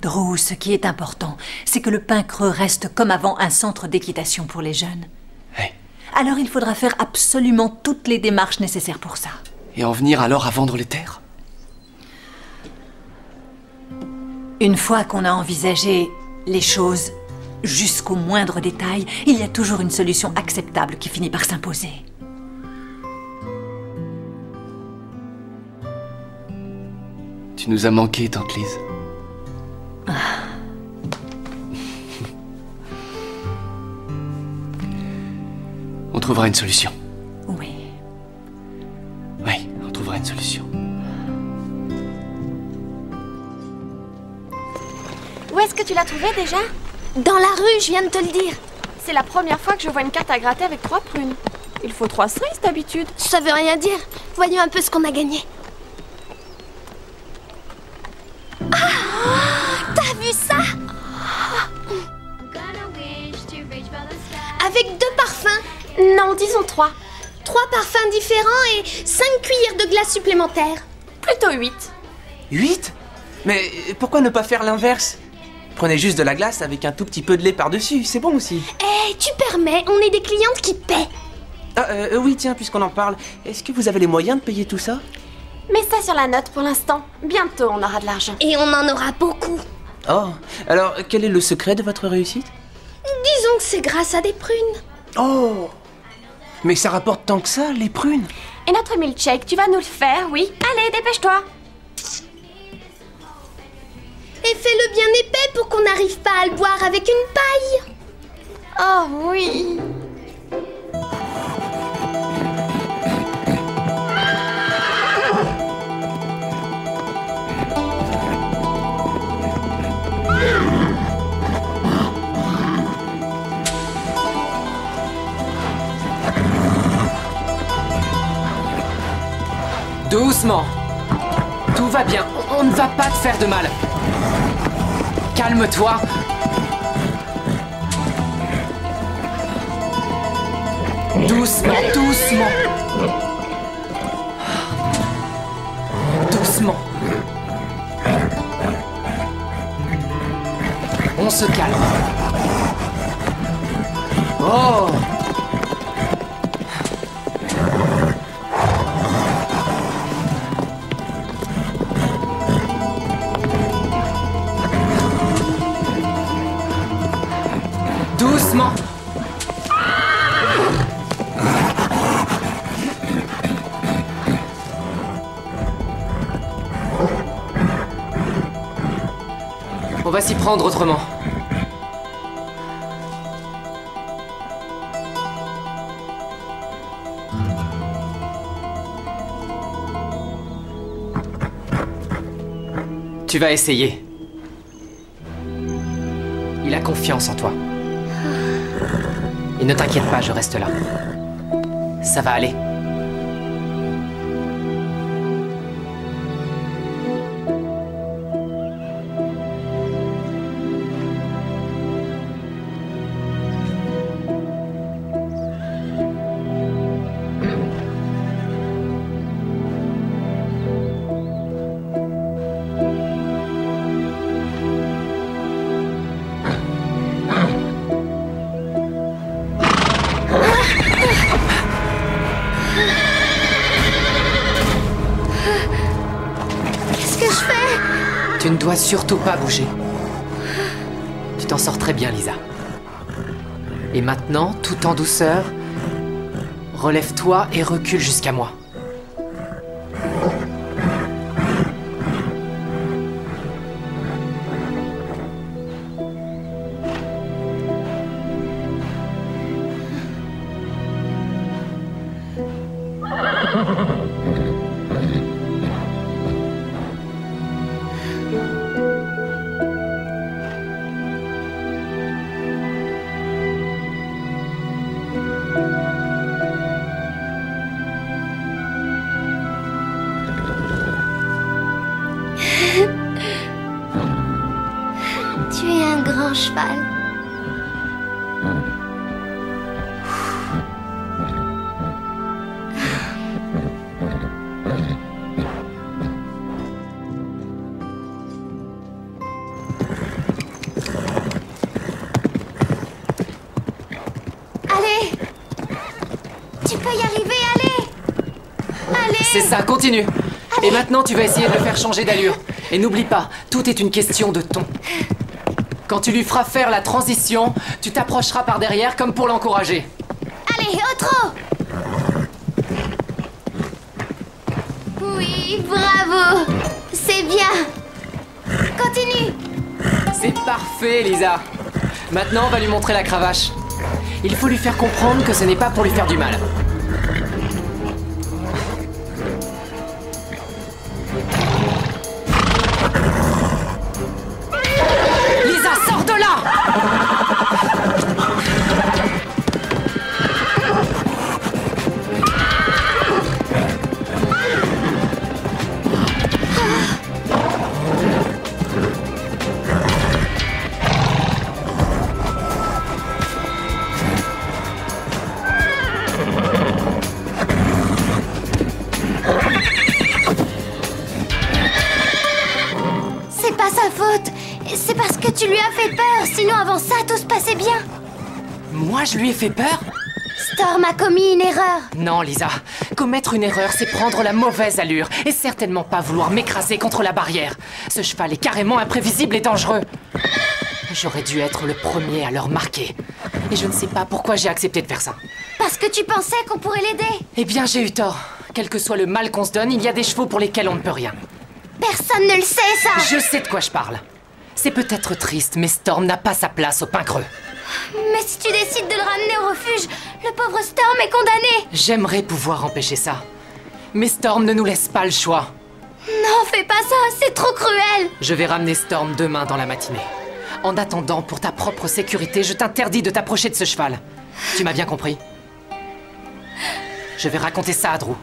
Drew, ce qui est important, c'est que le Pin Creux reste comme avant un centre d'équitation pour les jeunes. Oui. Alors il faudra faire absolument toutes les démarches nécessaires pour ça. Et en venir alors à vendre les terres? Une fois qu'on a envisagé les choses jusqu'au moindre détail, il y a toujours une solution acceptable qui finit par s'imposer. Tu nous as manqué, tante Lise. On trouvera une solution. Oui. Oui, on trouvera une solution. Où est-ce que tu l'as trouvé déjà? Dans la rue, je viens de te le dire. C'est la première fois que je vois une carte à gratter avec 3 prunes. Il faut 3 cerises d'habitude. Ça veut rien dire. Voyons un peu ce qu'on a gagné. Ah, t'as vu ça? Avec 2 parfums. Non, disons 3. 3 parfums différents et 5 cuillères de glace supplémentaires. Plutôt 8. 8? Mais pourquoi ne pas faire l'inverse? Prenez juste de la glace avec un tout petit peu de lait par-dessus, c'est bon aussi. Eh, tu permets, on est des clientes qui paient. Ah, oui, tiens, puisqu'on en parle, est-ce que vous avez les moyens de payer tout ça? Mets ça sur la note pour l'instant. Bientôt, on aura de l'argent. Et on en aura beaucoup. Oh, alors quel est le secret de votre réussite? Disons que c'est grâce à des prunes. Oh! Mais ça rapporte tant que ça, les prunes? Et notre milkshake, tu vas nous le faire, oui? Allez, dépêche-toi. Et fais-le bien épais pour qu'on n'arrive pas à le boire avec une paille. Oh oui. Doucement. Tout va bien. On ne va pas te faire de mal. Calme-toi. Doucement, doucement. Doucement. On se calme. Oh! Doucement. On va s'y prendre autrement. Tu vas essayer. Il a confiance en toi. Et ne t'inquiète pas, je reste là. Ça va aller. ne dois surtout pas bouger. Tu t'en sors très bien, Lisa. Et maintenant, tout en douceur, relève-toi et recule jusqu'à moi. Tu es un grand cheval. Allez! Tu peux y arriver, allez! Allez! C'est ça, continue. Et maintenant, tu vas essayer de le faire changer d'allure. Et n'oublie pas, tout est une question de ton. Quand tu lui feras faire la transition, tu t'approcheras par derrière comme pour l'encourager. Allez, au trot! Oui, bravo! C'est bien! Continue! C'est parfait, Lisa. Maintenant, on va lui montrer la cravache. Il faut lui faire comprendre que ce n'est pas pour lui faire du mal. Lisa, sors de là! C'est pas sa faute! C'est parce que tu lui as fait peur! Sinon, avant ça, tout se passait bien! Moi, je lui ai fait peur? Storm a commis une erreur! Non, Lisa. Commettre une erreur, c'est prendre la mauvaise allure et certainement pas vouloir m'écraser contre la barrière. Ce cheval est carrément imprévisible et dangereux. J'aurais dû être le premier à le remarquer. Et je ne sais pas pourquoi j'ai accepté de faire ça. Parce que tu pensais qu'on pourrait l'aider! Eh bien, j'ai eu tort. Quel que soit le mal qu'on se donne, il y a des chevaux pour lesquels on ne peut rien. Personne ne le sait, ça! Je sais de quoi je parle. C'est peut-être triste, mais Storm n'a pas sa place au pain creux. Mais si tu décides de le ramener au refuge, le pauvre Storm est condamné! J'aimerais pouvoir empêcher ça. Mais Storm ne nous laisse pas le choix. Non, fais pas ça, c'est trop cruel! Je vais ramener Storm demain dans la matinée. En attendant, pour ta propre sécurité, je t'interdis de t'approcher de ce cheval. Tu m'as bien compris? Je vais raconter ça à Drew.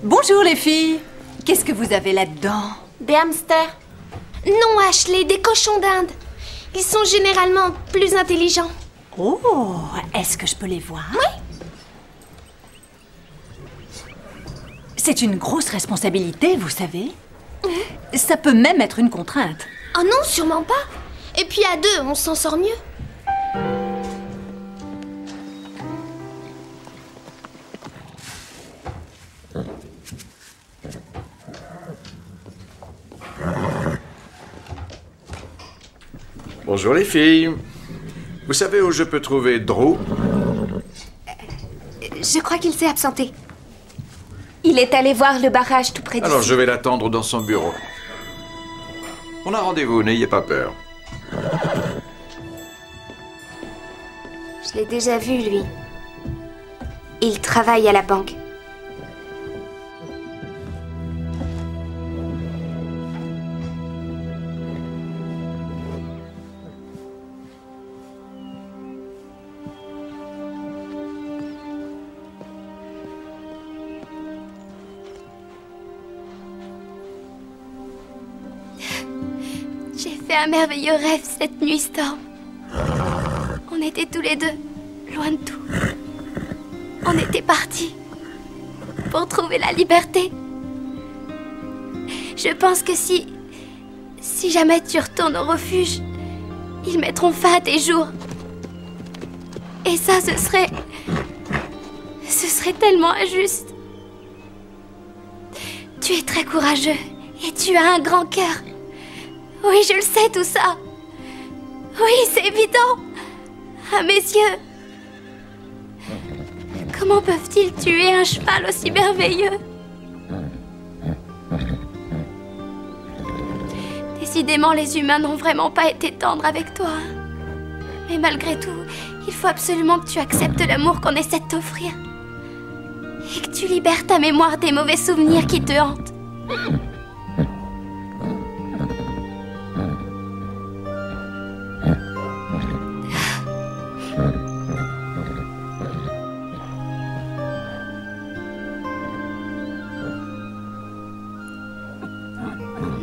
Bonjour les filles. Qu'est-ce que vous avez là-dedans? Des hamsters. Non, Ashley, des cochons d'Inde. Ils sont généralement plus intelligents. Oh, est-ce que je peux les voir? Oui. C'est une grosse responsabilité, vous savez. Ça peut même être une contrainte. Oh non, sûrement pas. Et puis à deux, on s'en sort mieux. Bonjour les filles. Vous savez où je peux trouver Drew? Je crois qu'il s'est absenté. Il est allé voir le barrage tout près d'ici. Alors je vais l'attendre dans son bureau. On a rendez-vous, n'ayez pas peur. Je l'ai déjà vu, lui. Il travaille à la banque. J'ai fait un merveilleux rêve cette nuit, Storm. était tous les deux, loin de tout. On était partis pour trouver la liberté. Je pense que si jamais tu retournes au refuge, ils mettront fin à tes jours. Et ça, ce serait tellement injuste. Tu es très courageux et tu as un grand cœur. Oui, je le sais tout ça. Oui, c'est évident. Ah, messieurs, comment peuvent-ils tuer un cheval aussi merveilleux? Décidément, les humains n'ont vraiment pas été tendres avec toi. Mais malgré tout, il faut absolument que tu acceptes l'amour qu'on essaie de t'offrir. Et que tu libères ta mémoire des mauvais souvenirs qui te hantent.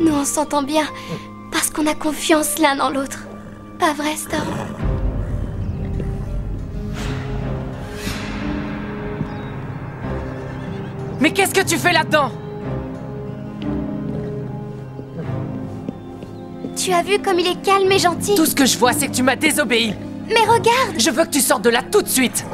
Nous, on s'entend bien parce qu'on a confiance l'un dans l'autre. Pas vrai, Storm? Mais qu'est-ce que tu fais là-dedans? Tu as vu comme il est calme et gentil? Tout ce que je vois, c'est que tu m'as désobéi. Mais regarde! Je veux que tu sortes de là tout de suite.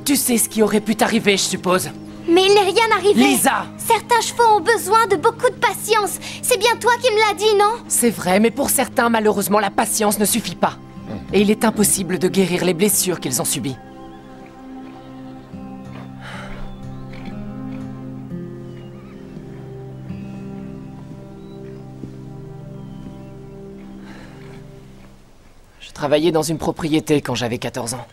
Tu sais ce qui aurait pu t'arriver, je suppose. Mais il n'est rien arrivé. Lisa! Certains chevaux ont besoin de beaucoup de patience. C'est bien toi qui me l'as dit, non? C'est vrai, mais pour certains, malheureusement, la patience ne suffit pas. Et il est impossible de guérir les blessures qu'ils ont subies. Je travaillais dans une propriété quand j'avais 14 ans.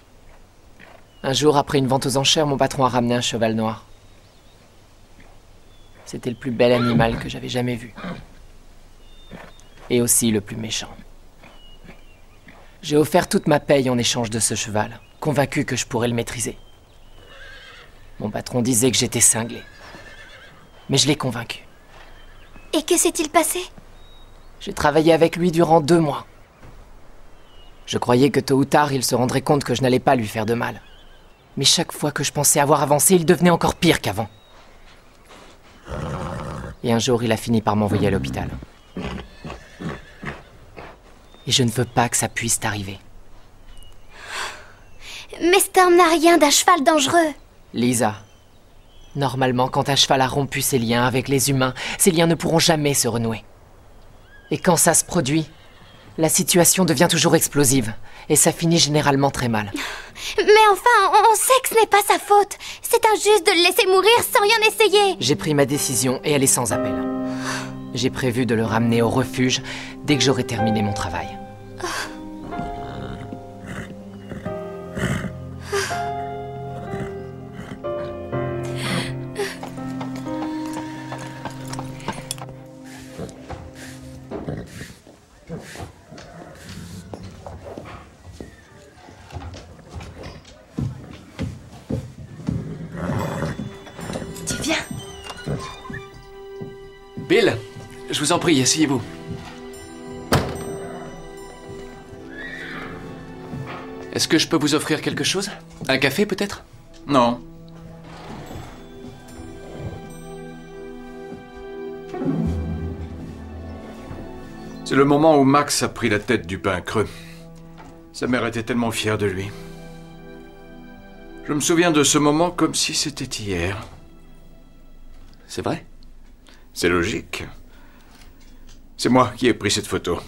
Un jour, après une vente aux enchères, mon patron a ramené un cheval noir. C'était le plus bel animal que j'avais jamais vu. Et aussi le plus méchant. J'ai offert toute ma paye en échange de ce cheval, convaincu que je pourrais le maîtriser. Mon patron disait que j'étais cinglé. Mais je l'ai convaincu. Et que s'est-il passé? J'ai travaillé avec lui durant 2 mois. Je croyais que tôt ou tard, il se rendrait compte que je n'allais pas lui faire de mal. Mais chaque fois que je pensais avoir avancé, il devenait encore pire qu'avant. Et un jour, il a fini par m'envoyer à l'hôpital. Et je ne veux pas que ça puisse t'arriver. Mais Storm n'a rien d'un cheval dangereux. Lisa, normalement, quand un cheval a rompu ses liens avec les humains, ces liens ne pourront jamais se renouer. Et quand ça se produit, la situation devient toujours explosive. Et ça finit généralement très mal. Mais enfin, on sait que ce n'est pas sa faute. C'est injuste de le laisser mourir sans rien essayer. J'ai pris ma décision et elle est sans appel. J'ai prévu de le ramener au refuge dès que j'aurai terminé mon travail. Bill, je vous en prie, asseyez-vous. Est-ce que je peux vous offrir quelque chose? Un café, peut-être? Non. C'est le moment où Max a pris la tête du pain creux. Sa mère était tellement fière de lui. Je me souviens de ce moment comme si c'était hier. C'est vrai? C'est logique. C'est moi qui ai pris cette photo.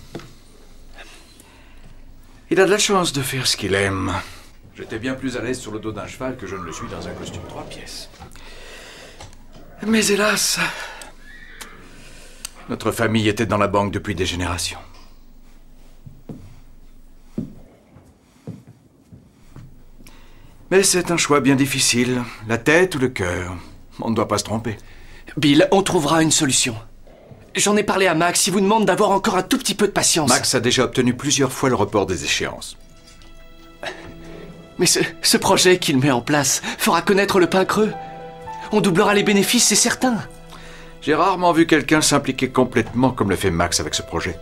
Il a de la chance de faire ce qu'il aime. J'étais bien plus à l'aise sur le dos d'un cheval que je ne le suis dans un costume 3 pièces. Mais hélas, notre famille était dans la banque depuis des générations. Mais c'est un choix bien difficile. La tête ou le cœur. On ne doit pas se tromper. Bill, on trouvera une solution. J'en ai parlé à Max, il vous demande d'avoir encore un tout petit peu de patience. Max a déjà obtenu plusieurs fois le report des échéances. Mais ce projet qu'il met en place fera connaître le pain creux. On doublera les bénéfices, c'est certain. J'ai rarement vu quelqu'un s'impliquer complètement comme le fait Max avec ce projet.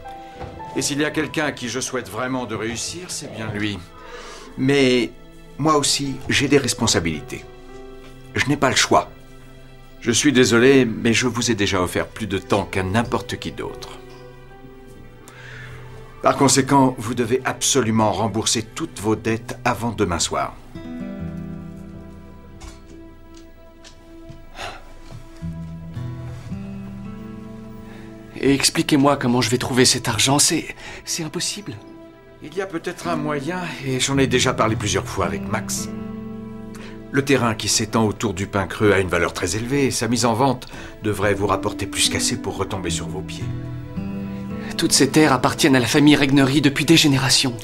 Et s'il y a quelqu'un à qui je souhaite vraiment de réussir, c'est bien lui. Mais moi aussi, j'ai des responsabilités. Je n'ai pas le choix. Je suis désolé, mais je vous ai déjà offert plus de temps qu'à n'importe qui d'autre. Par conséquent, vous devez absolument rembourser toutes vos dettes avant demain soir. Et expliquez-moi comment je vais trouver cet argent, c'est impossible. Il y a peut-être un moyen, et j'en ai déjà parlé plusieurs fois avec Max. Le terrain qui s'étend autour du Pin Creux a une valeur très élevée, et sa mise en vente devrait vous rapporter plus qu'assez pour retomber sur vos pieds. Toutes ces terres appartiennent à la famille Regnery depuis des générations.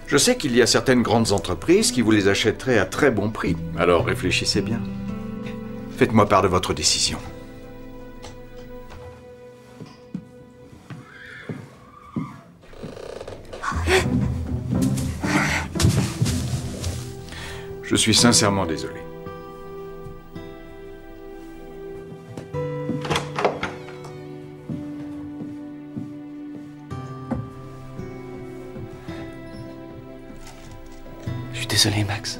Je sais qu'il y a certaines grandes entreprises qui vous les achèteraient à très bon prix, alors réfléchissez bien. Faites-moi part de votre décision. Je suis sincèrement désolé. Je suis désolé, Max.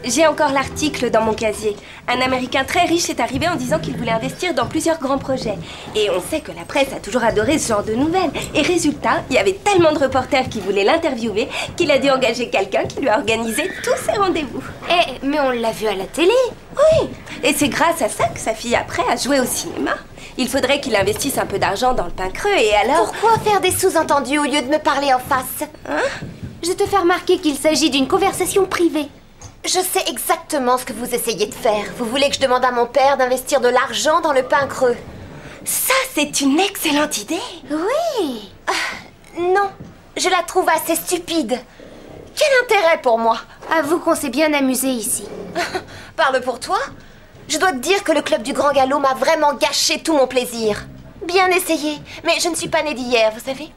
J'ai encore l'article dans mon casier. Un Américain très riche est arrivé en disant qu'il voulait investir dans plusieurs grands projets. Et on sait que la presse a toujours adoré ce genre de nouvelles. Et résultat, il y avait tellement de reporters qui voulaient l'interviewer qu'il a dû engager quelqu'un qui lui a organisé tous ses rendez-vous. Mais on l'a vu à la télé. Oui, et c'est grâce à ça que sa fille après a joué au cinéma. Il faudrait qu'il investisse un peu d'argent dans le Pin Creux et alors... Pourquoi faire des sous-entendus au lieu de me parler en face? Je te fais remarquer qu'il s'agit d'une conversation privée. Je sais exactement ce que vous essayez de faire. Vous voulez que je demande à mon père d'investir de l'argent dans le Pin Creux. Ça, c'est une excellente idée. Oui. Non, je la trouve assez stupide. Quel intérêt pour moi? Avoue qu'on s'est bien amusé ici. Parle pour toi. Je dois te dire que le club du Grand Galop m'a vraiment gâché tout mon plaisir. Bien essayé, mais je ne suis pas née d'hier, vous savez.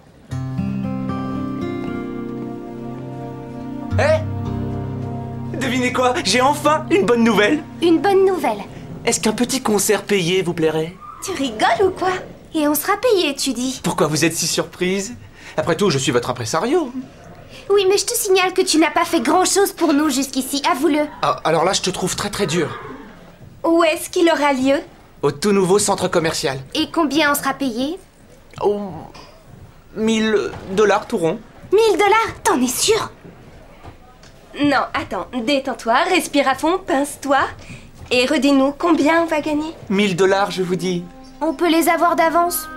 Devinez quoi? J'ai enfin une bonne nouvelle. Une bonne nouvelle. Est-ce qu'un petit concert payé vous plairait? Tu rigoles ou quoi? Et on sera payé, tu dis? Pourquoi vous êtes si surprise? Après tout, je suis votre impresario. Oui, mais je te signale que tu n'as pas fait grand-chose pour nous jusqu'ici, avoue-le. Ah, alors là, je te trouve très très dur. Où est-ce qu'il aura lieu? Au tout nouveau centre commercial. Et combien on sera payé? Oh, $1000 tout rond. $1000? T'en es sûr? Non, attends, détends-toi, respire à fond, pince-toi. Et redis-nous, combien on va gagner? $1000, je vous dis. On peut les avoir d'avance?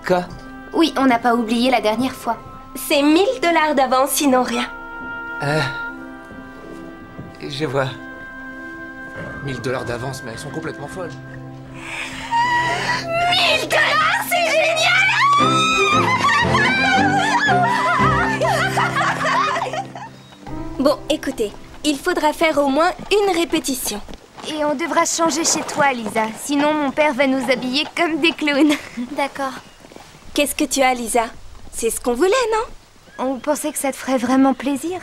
Quoi? Oui, on n'a pas oublié la dernière fois. C'est $1000 d'avance, sinon rien. Je vois. $1000 d'avance, mais elles sont complètement folles. $1000, c'est génial! Bon, écoutez, il faudra faire au moins une répétition. Et on devra changer chez toi, Lisa. Sinon, mon père va nous habiller comme des clowns. D'accord. Qu'est-ce que tu as, Lisa? C'est ce qu'on voulait, non? On pensait que ça te ferait vraiment plaisir.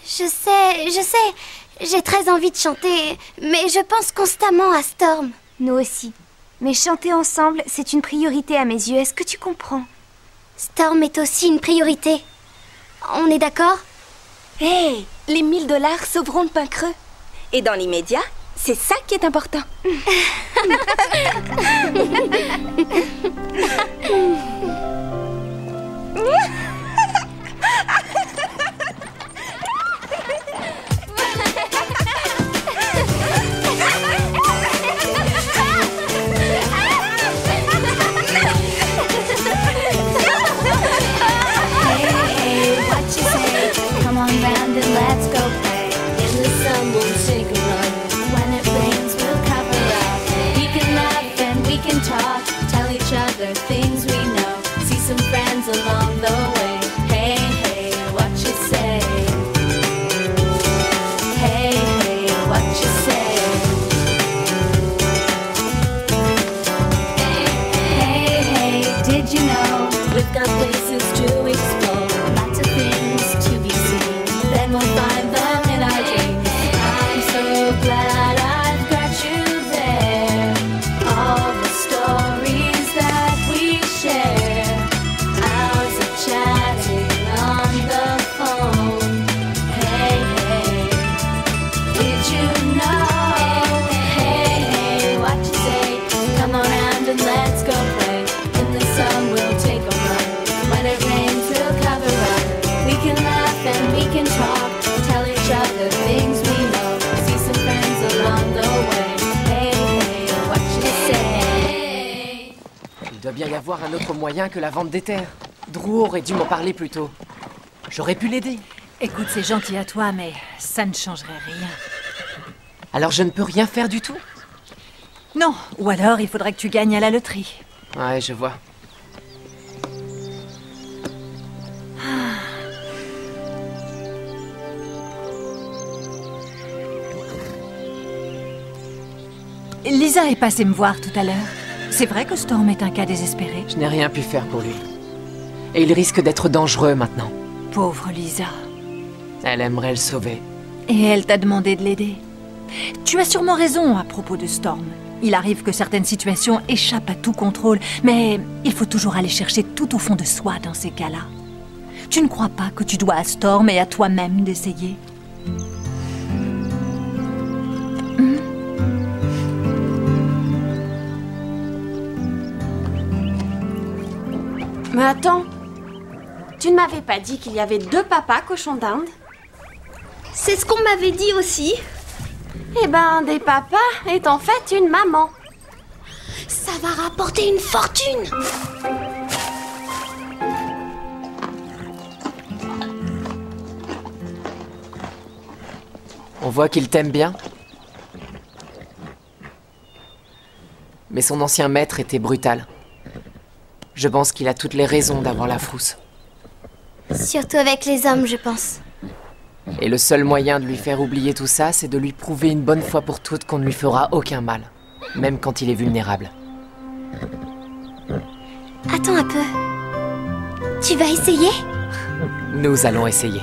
Je sais. J'ai très envie de chanter, mais je pense constamment à Storm. Nous aussi. Mais chanter ensemble, c'est une priorité à mes yeux. Est-ce que tu comprends? Storm est aussi une priorité. On est d'accord? Hé, les $1000 sauveront le Pin Creux. Et dans l'immédiat, c'est ça qui est important. Let's go play. In the sun we'll take a run. When it rains we'll cover up. We can laugh and we can talk. Tell each other things we know. See some friends along the way. bien y avoir un autre moyen que la vente des terres. Drew aurait dû m'en parler plus tôt. J'aurais pu l'aider. Écoute, c'est gentil à toi, mais ça ne changerait rien. Alors je ne peux rien faire du tout? Non, ou alors il faudrait que tu gagnes à la loterie. Ouais, je vois. Lisa est passée me voir tout à l'heure. C'est vrai que Storm est un cas désespéré. Je n'ai rien pu faire pour lui. Et il risque d'être dangereux maintenant. Pauvre Lisa. Elle aimerait le sauver. Et elle t'a demandé de l'aider. Tu as sûrement raison à propos de Storm. Il arrive que certaines situations échappent à tout contrôle, mais il faut toujours aller chercher tout au fond de soi dans ces cas-là. Tu ne crois pas que tu dois à Storm et à toi-même d'essayer? Mais attends, tu ne m'avais pas dit qu'il y avait 2 papas cochons d'Inde? C'est ce qu'on m'avait dit aussi. Eh ben, des papas est en fait une maman. Ça va rapporter une fortune. On voit qu'il t'aime bien. Mais son ancien maître était brutal. Je pense qu'il a toutes les raisons d'avoir la frousse. Surtout avec les hommes, je pense. Et le seul moyen de lui faire oublier tout ça, c'est de lui prouver une bonne fois pour toutes qu'on ne lui fera aucun mal, même quand il est vulnérable. Attends un peu. Tu vas essayer? Nous allons essayer.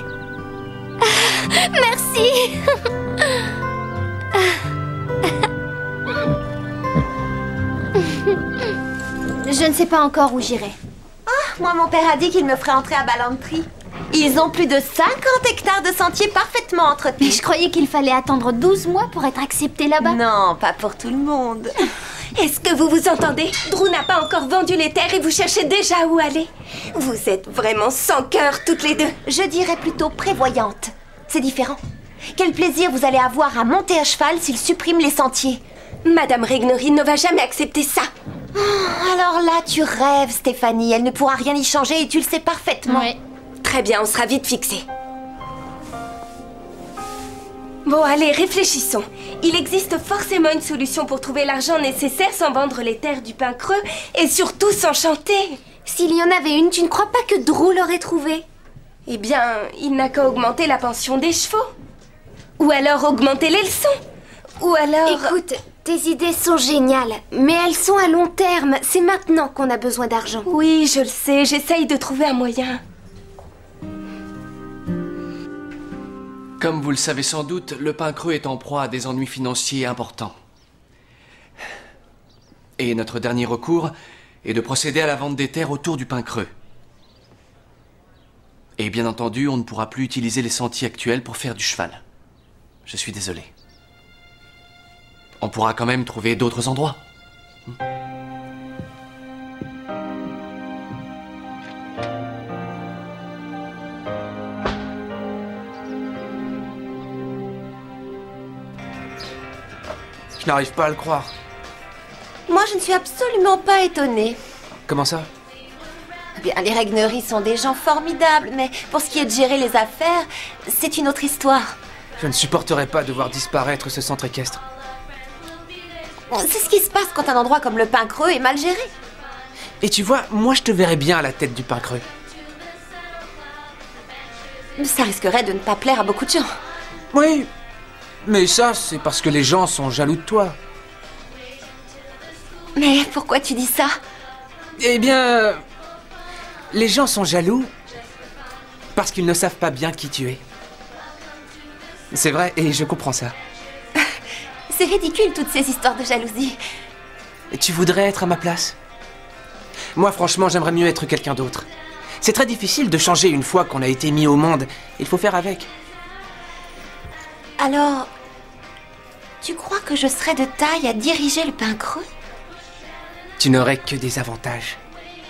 Merci. Je ne sais pas encore où j'irai. Moi, mon père a dit qu'il me ferait entrer à Ballantry. Ils ont plus de 50 hectares de sentiers parfaitement entretenus. Mais je croyais qu'il fallait attendre 12 mois pour être accepté là-bas. Non, pas pour tout le monde. Est-ce que vous vous entendez? Drew n'a pas encore vendu les terres et vous cherchez déjà où aller. Vous êtes vraiment sans cœur toutes les deux. Je dirais plutôt prévoyante. C'est différent. Quel plaisir vous allez avoir à monter à cheval s'il supprime les sentiers. Madame Regnery ne va jamais accepter ça. Alors là, tu rêves, Stéphanie. Elle ne pourra rien y changer et tu le sais parfaitement. Ouais. Très bien, on sera vite fixés. Bon, allez, réfléchissons. Il existe forcément une solution pour trouver l'argent nécessaire sans vendre les terres du Pin Creux et surtout sans chanter. S'il y en avait une, tu ne crois pas que Drew l'aurait trouvée? Eh bien, il n'a qu'à augmenter la pension des chevaux. Ou alors augmenter les leçons. Ou alors... Écoute, tes idées sont géniales, mais elles sont à long terme. C'est maintenant qu'on a besoin d'argent. Oui, je le sais, j'essaye de trouver un moyen. Comme vous le savez sans doute, le Pin Creux est en proie à des ennuis financiers importants. Et notre dernier recours est de procéder à la vente des terres autour du Pin Creux. Et bien entendu, on ne pourra plus utiliser les sentiers actuels pour faire du cheval. Je suis désolé. On pourra quand même trouver d'autres endroits. Je n'arrive pas à le croire. Moi, je ne suis absolument pas étonnée. Comment ça? Eh bien, les Regnery sont des gens formidables, mais pour ce qui est de gérer les affaires, c'est une autre histoire. Je ne supporterais pas de voir disparaître ce centre équestre. C'est ce qui se passe quand un endroit comme le Pin Creux est mal géré. Et tu vois, moi je te verrais bien à la tête du Pin Creux. Ça risquerait de ne pas plaire à beaucoup de gens. Oui, mais ça, c'est parce que les gens sont jaloux de toi. Mais pourquoi tu dis ça? Eh bien... les gens sont jaloux parce qu'ils ne savent pas bien qui tu es. C'est vrai, et je comprends ça. C'est ridicule, toutes ces histoires de jalousie. Et tu voudrais être à ma place? Moi, franchement, j'aimerais mieux être quelqu'un d'autre. C'est très difficile de changer une fois qu'on a été mis au monde. Il faut faire avec. Alors, tu crois que je serais de taille à diriger le Pin Creux? Tu n'aurais que des avantages.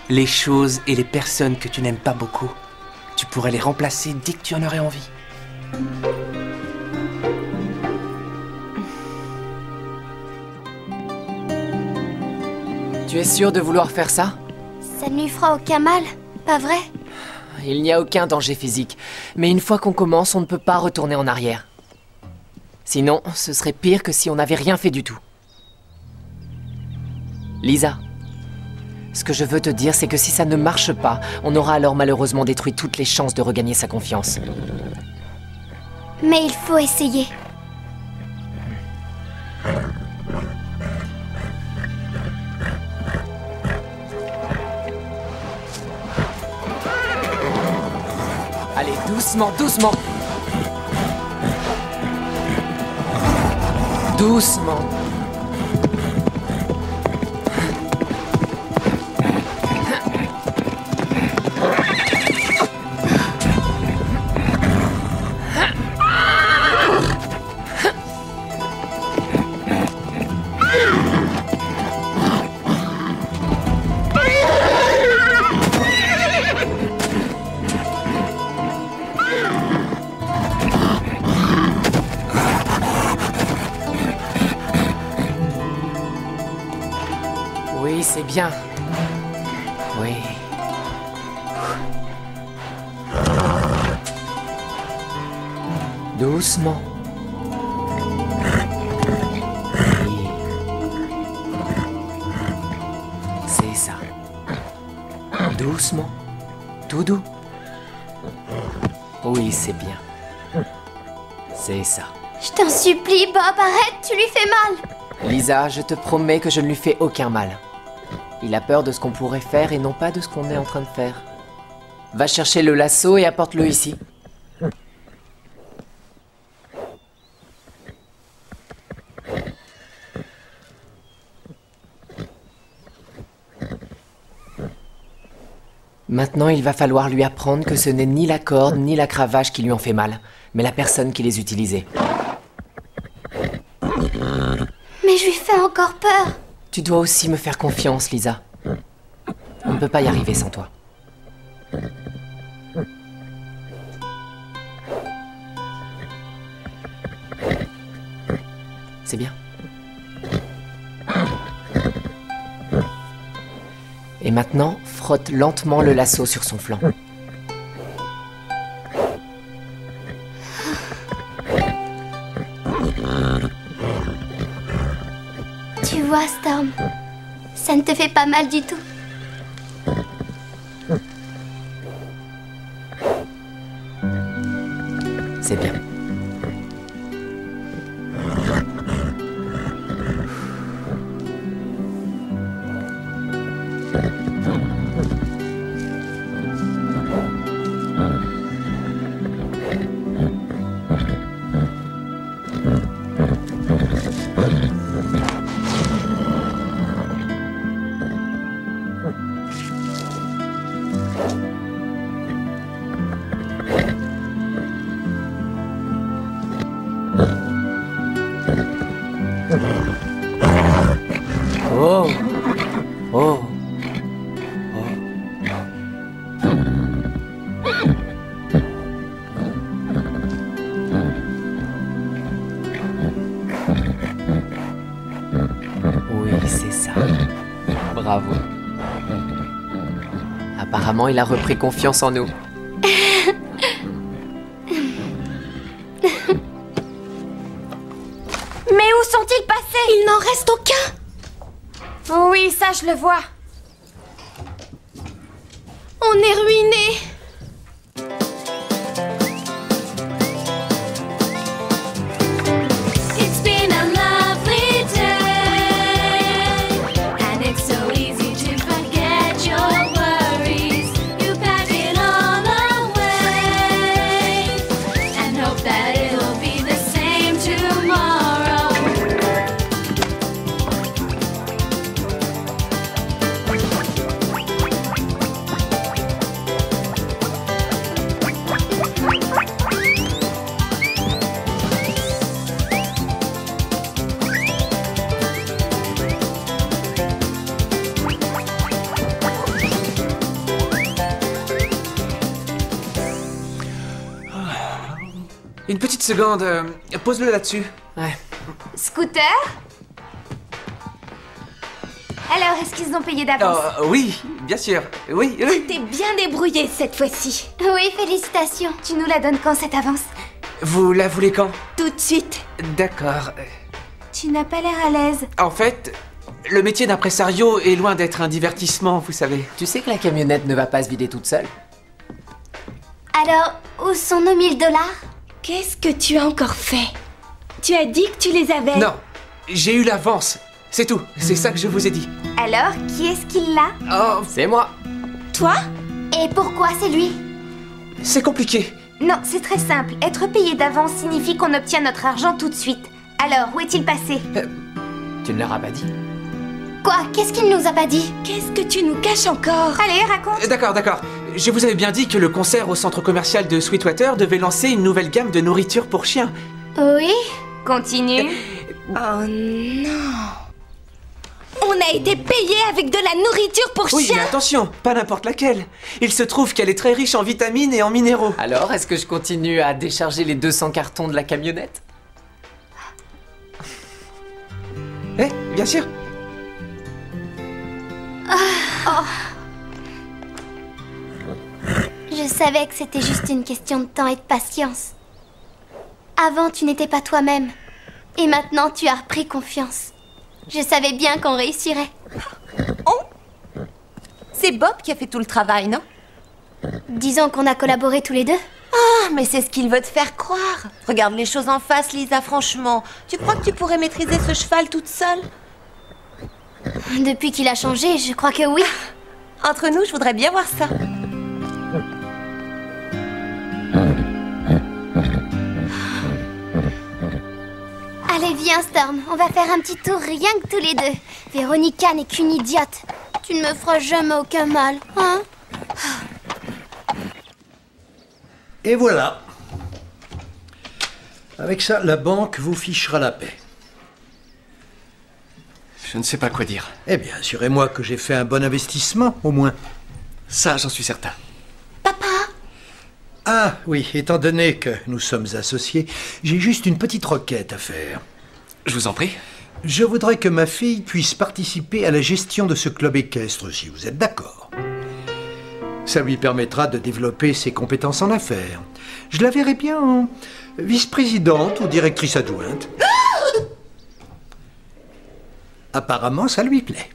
Les choses et les personnes que tu n'aimes pas beaucoup, tu pourrais les remplacer dès que tu en aurais envie. Tu es sûr de vouloir faire ça? Ça ne lui fera aucun mal, pas vrai? Il n'y a aucun danger physique. Mais une fois qu'on commence, on ne peut pas retourner en arrière. Sinon, ce serait pire que si on n'avait rien fait du tout. Lisa, ce que je veux te dire, c'est que si ça ne marche pas, on aura alors malheureusement détruit toutes les chances de regagner sa confiance. Mais il faut essayer. Allez, doucement, doucement. Doucement. Oui, c'est bien. Oui. Doucement. Oui. C'est ça. Doucement. Tout doux. Oui, c'est bien. C'est ça. Je t'en supplie, Bob, arrête, tu lui fais mal. Lisa, je te promets que je ne lui fais aucun mal. Il a peur de ce qu'on pourrait faire et non pas de ce qu'on est en train de faire. Va chercher le lasso et apporte-le ici. Maintenant, il va falloir lui apprendre que ce n'est ni la corde ni la cravache qui lui ont fait mal, mais la personne qui les utilisait. Mais je lui fais encore peur. Tu dois aussi me faire confiance, Lisa. On ne peut pas y arriver sans toi. C'est bien. Et maintenant, frotte lentement le lasso sur son flanc. Tu vois, Storm, ça ne te fait pas mal du tout. C'est bien. Oh. Oh. Oui, c'est ça. Bravo. Apparemment, il a repris confiance en nous. Mais où sont-ils passés? Il n'en reste aucun. Oui, ça je le vois. On est ruinés. It's been a lovely day, and it's so easy to forget your worries. You pack it all away, and hope that it'll be the same tomorrow. Une petite seconde, pose-le là-dessus. Ouais. Scooter? Alors, est-ce qu'ils ont payé d'avance? Oui, bien sûr. Oui, oui. T'es bien débrouillé cette fois-ci. Oui, félicitations. Tu nous la donnes quand cette avance? Vous la voulez quand? Tout de suite. D'accord. Tu n'as pas l'air à l'aise. En fait, le métier d'impresario est loin d'être un divertissement, vous savez. Tu sais que la camionnette ne va pas se vider toute seule. Alors, où sont nos 1000 $? Qu'est-ce que tu as encore fait? Tu as dit que tu les avais. Non, j'ai eu l'avance. C'est tout, c'est ça que je vous ai dit. Alors, qui est-ce qui l'a? Oh, c'est moi. Toi? Et pourquoi c'est lui? C'est compliqué. Non, c'est très simple. Être payé d'avance signifie qu'on obtient notre argent tout de suite. Alors, où est-il passé? Tu ne leur as pas dit? Quoi? Qu'est-ce qu'il nous a pas dit? Qu'est-ce que tu nous caches encore? Allez, raconte. D'accord. Je vous avais bien dit que le concert au centre commercial de Sweetwater devait lancer une nouvelle gamme de nourriture pour chiens. Oui? Continue. Oh non. On a été payé avec de la nourriture pour Oui, chiens. mais attention, pas n'importe laquelle. Il se trouve qu'elle est très riche en vitamines et en minéraux. Alors, est-ce que je continue à décharger les 200 cartons de la camionnette? Eh, bien sûr. Je savais que c'était juste une question de temps et de patience. Avant, tu n'étais pas toi-même. Et maintenant, tu as repris confiance. Je savais bien qu'on réussirait. Oh! C'est Bob qui a fait tout le travail, non? Disons qu'on a collaboré tous les deux. Ah, mais c'est ce qu'il veut te faire croire. Regarde les choses en face, Lisa, franchement. Tu crois que tu pourrais maîtriser ce cheval toute seule? Depuis qu'il a changé, je crois que oui. Entre nous, je voudrais bien voir ça. Allez, viens, Storm. On va faire un petit tour rien que tous les deux. Véronica n'est qu'une idiote. Tu ne me feras jamais aucun mal, hein? Et voilà. Avec ça, la banque vous fichera la paix. Je ne sais pas quoi dire. Eh bien, assurez-moi que j'ai fait un bon investissement, au moins. Ça, j'en suis certain. Ah, oui, étant donné que nous sommes associés, j'ai juste une petite requête à faire. Je vous en prie. Je voudrais que ma fille puisse participer à la gestion de ce club équestre, si vous êtes d'accord. Ça lui permettra de développer ses compétences en affaires. Je la verrai bien en vice-présidente ou directrice adjointe. Apparemment, ça lui plaît.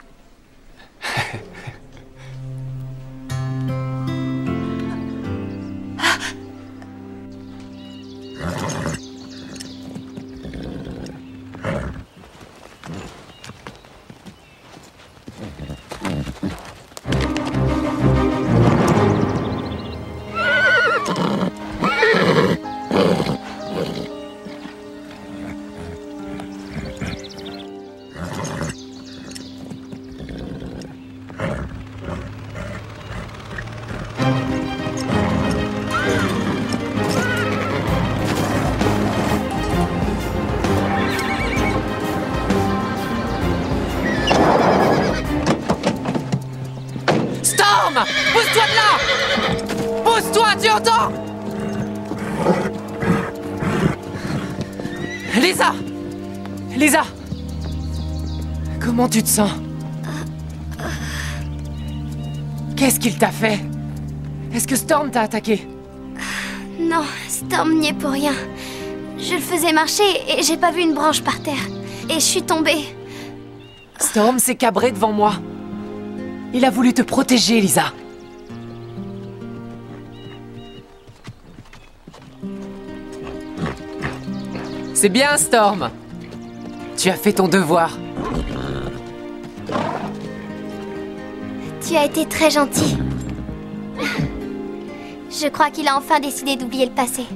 Pousse-toi de là! Pousse-toi, tu entends? Lisa! Lisa! Comment tu te sens? Qu'est-ce qu'il t'a fait? Est-ce que Storm t'a attaqué? Non, Storm n'y est pour rien. Je le faisais marcher et j'ai pas vu une branche par terre. Et je suis tombée. Storm s'est cabré devant moi. Il a voulu te protéger, Lisa. C'est bien, Storm. Tu as fait ton devoir. Tu as été très gentil. Je crois qu'il a enfin décidé d'oublier le passé.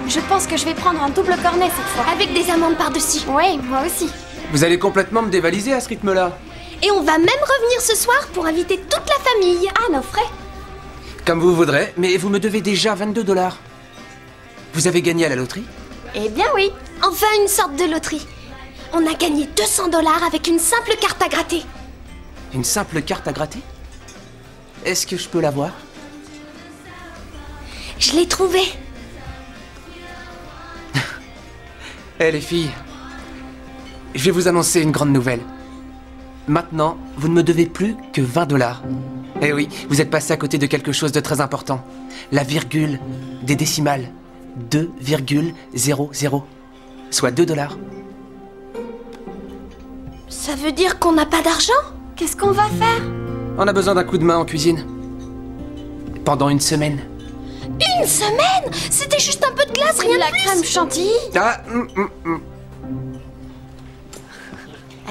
Je pense que je vais prendre un double cornet cette fois. Avec des amandes par-dessus. Oui, moi aussi. Vous allez complètement me dévaliser à ce rythme-là. Et on va même revenir ce soir pour inviter toute la famille. À nos frais. Comme vous voudrez, mais vous me devez déjà 22 $. Vous avez gagné à la loterie? Eh bien oui. Enfin une sorte de loterie. On a gagné 200 $ avec une simple carte à gratter. Une simple carte à gratter? Est-ce que je peux la voir? Je l'ai trouvée. Eh les filles, Je vais vous annoncer une grande nouvelle. Maintenant, vous ne me devez plus que 20 $. Eh oui, vous êtes passé à côté de quelque chose de très important. La virgule des décimales. 2,00. Soit 2 $. Ça veut dire qu'on n'a pas d'argent? Qu'est-ce qu'on va faire? On a besoin d'un coup de main en cuisine. Pendant une semaine. Une semaine? C'était juste un peu de glace, rien de plus. La crème chantilly? Ah,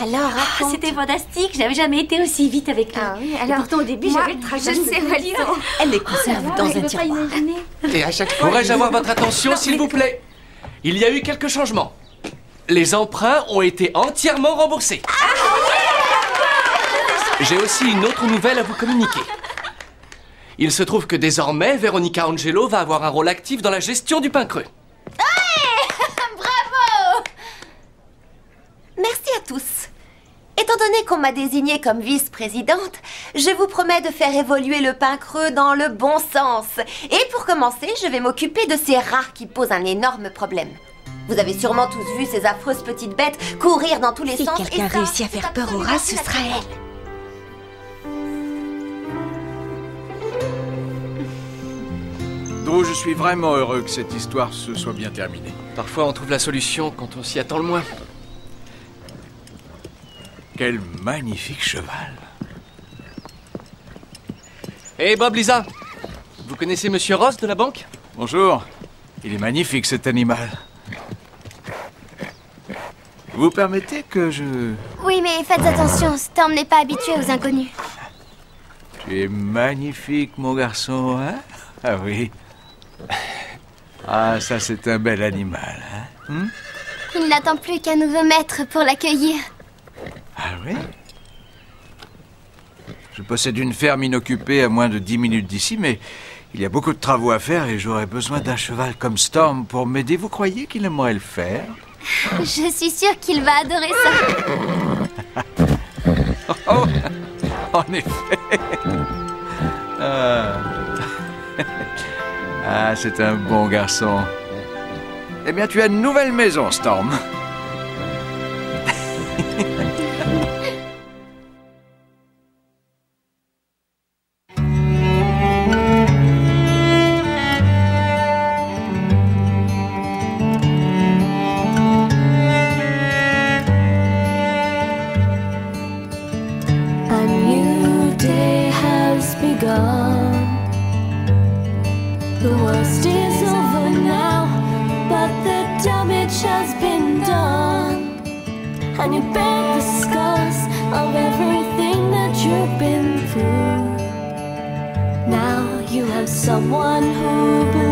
Alors, c'était fantastique, j'avais jamais été aussi vite avec toi. Ah oui, alors, pourtant au début j'avais le trajet. je sais, Walton. Elle les conserve dans un tiroir. Et à chaque fois... Pourrais-je avoir votre attention, s'il vous plaît? Il y a eu quelques changements. Les emprunts ont été entièrement remboursés. J'ai aussi une autre nouvelle à vous communiquer. Il se trouve que désormais, Veronica Angelo va avoir un rôle actif dans la gestion du pain creux. Bravo! Merci à tous. Étant donné qu'on m'a désignée comme vice-présidente, je vous promets de faire évoluer le pain creux dans le bon sens. Et pour commencer, je vais m'occuper de ces rats qui posent un énorme problème. Vous avez sûrement tous vu ces affreuses petites bêtes courir dans tous les sens. Si quelqu'un réussit à faire peur aux rats, ce sera elle. Drew, je suis vraiment heureux que cette histoire se soit bien terminée. Parfois, on trouve la solution quand on s'y attend le moins. Quel magnifique cheval. Hé, Bob, Lisa, vous connaissez Monsieur Ross de la banque? Bonjour. Il est magnifique, cet animal. Vous permettez que je... Oui, mais faites attention, Storm n'est pas habitué aux inconnus. Tu es magnifique, mon garçon, hein? Ah oui. Ah, ça, c'est un bel animal, hein? Il n'attend plus qu'un nouveau maître pour l'accueillir. Ah oui? Je possède une ferme inoccupée à moins de 10 minutes d'ici, mais il y a beaucoup de travaux à faire et j'aurais besoin d'un cheval comme Storm pour m'aider. Vous croyez qu'il aimerait le faire? Je suis sûre qu'il va adorer ça. Oh, en effet. Ah, c'est un bon garçon. Eh bien, tu as une nouvelle maison, Storm. A new day has begun. The worst is over now, but the damage has been done. And you bear the scars of everything that you've been through. Now you have someone who believes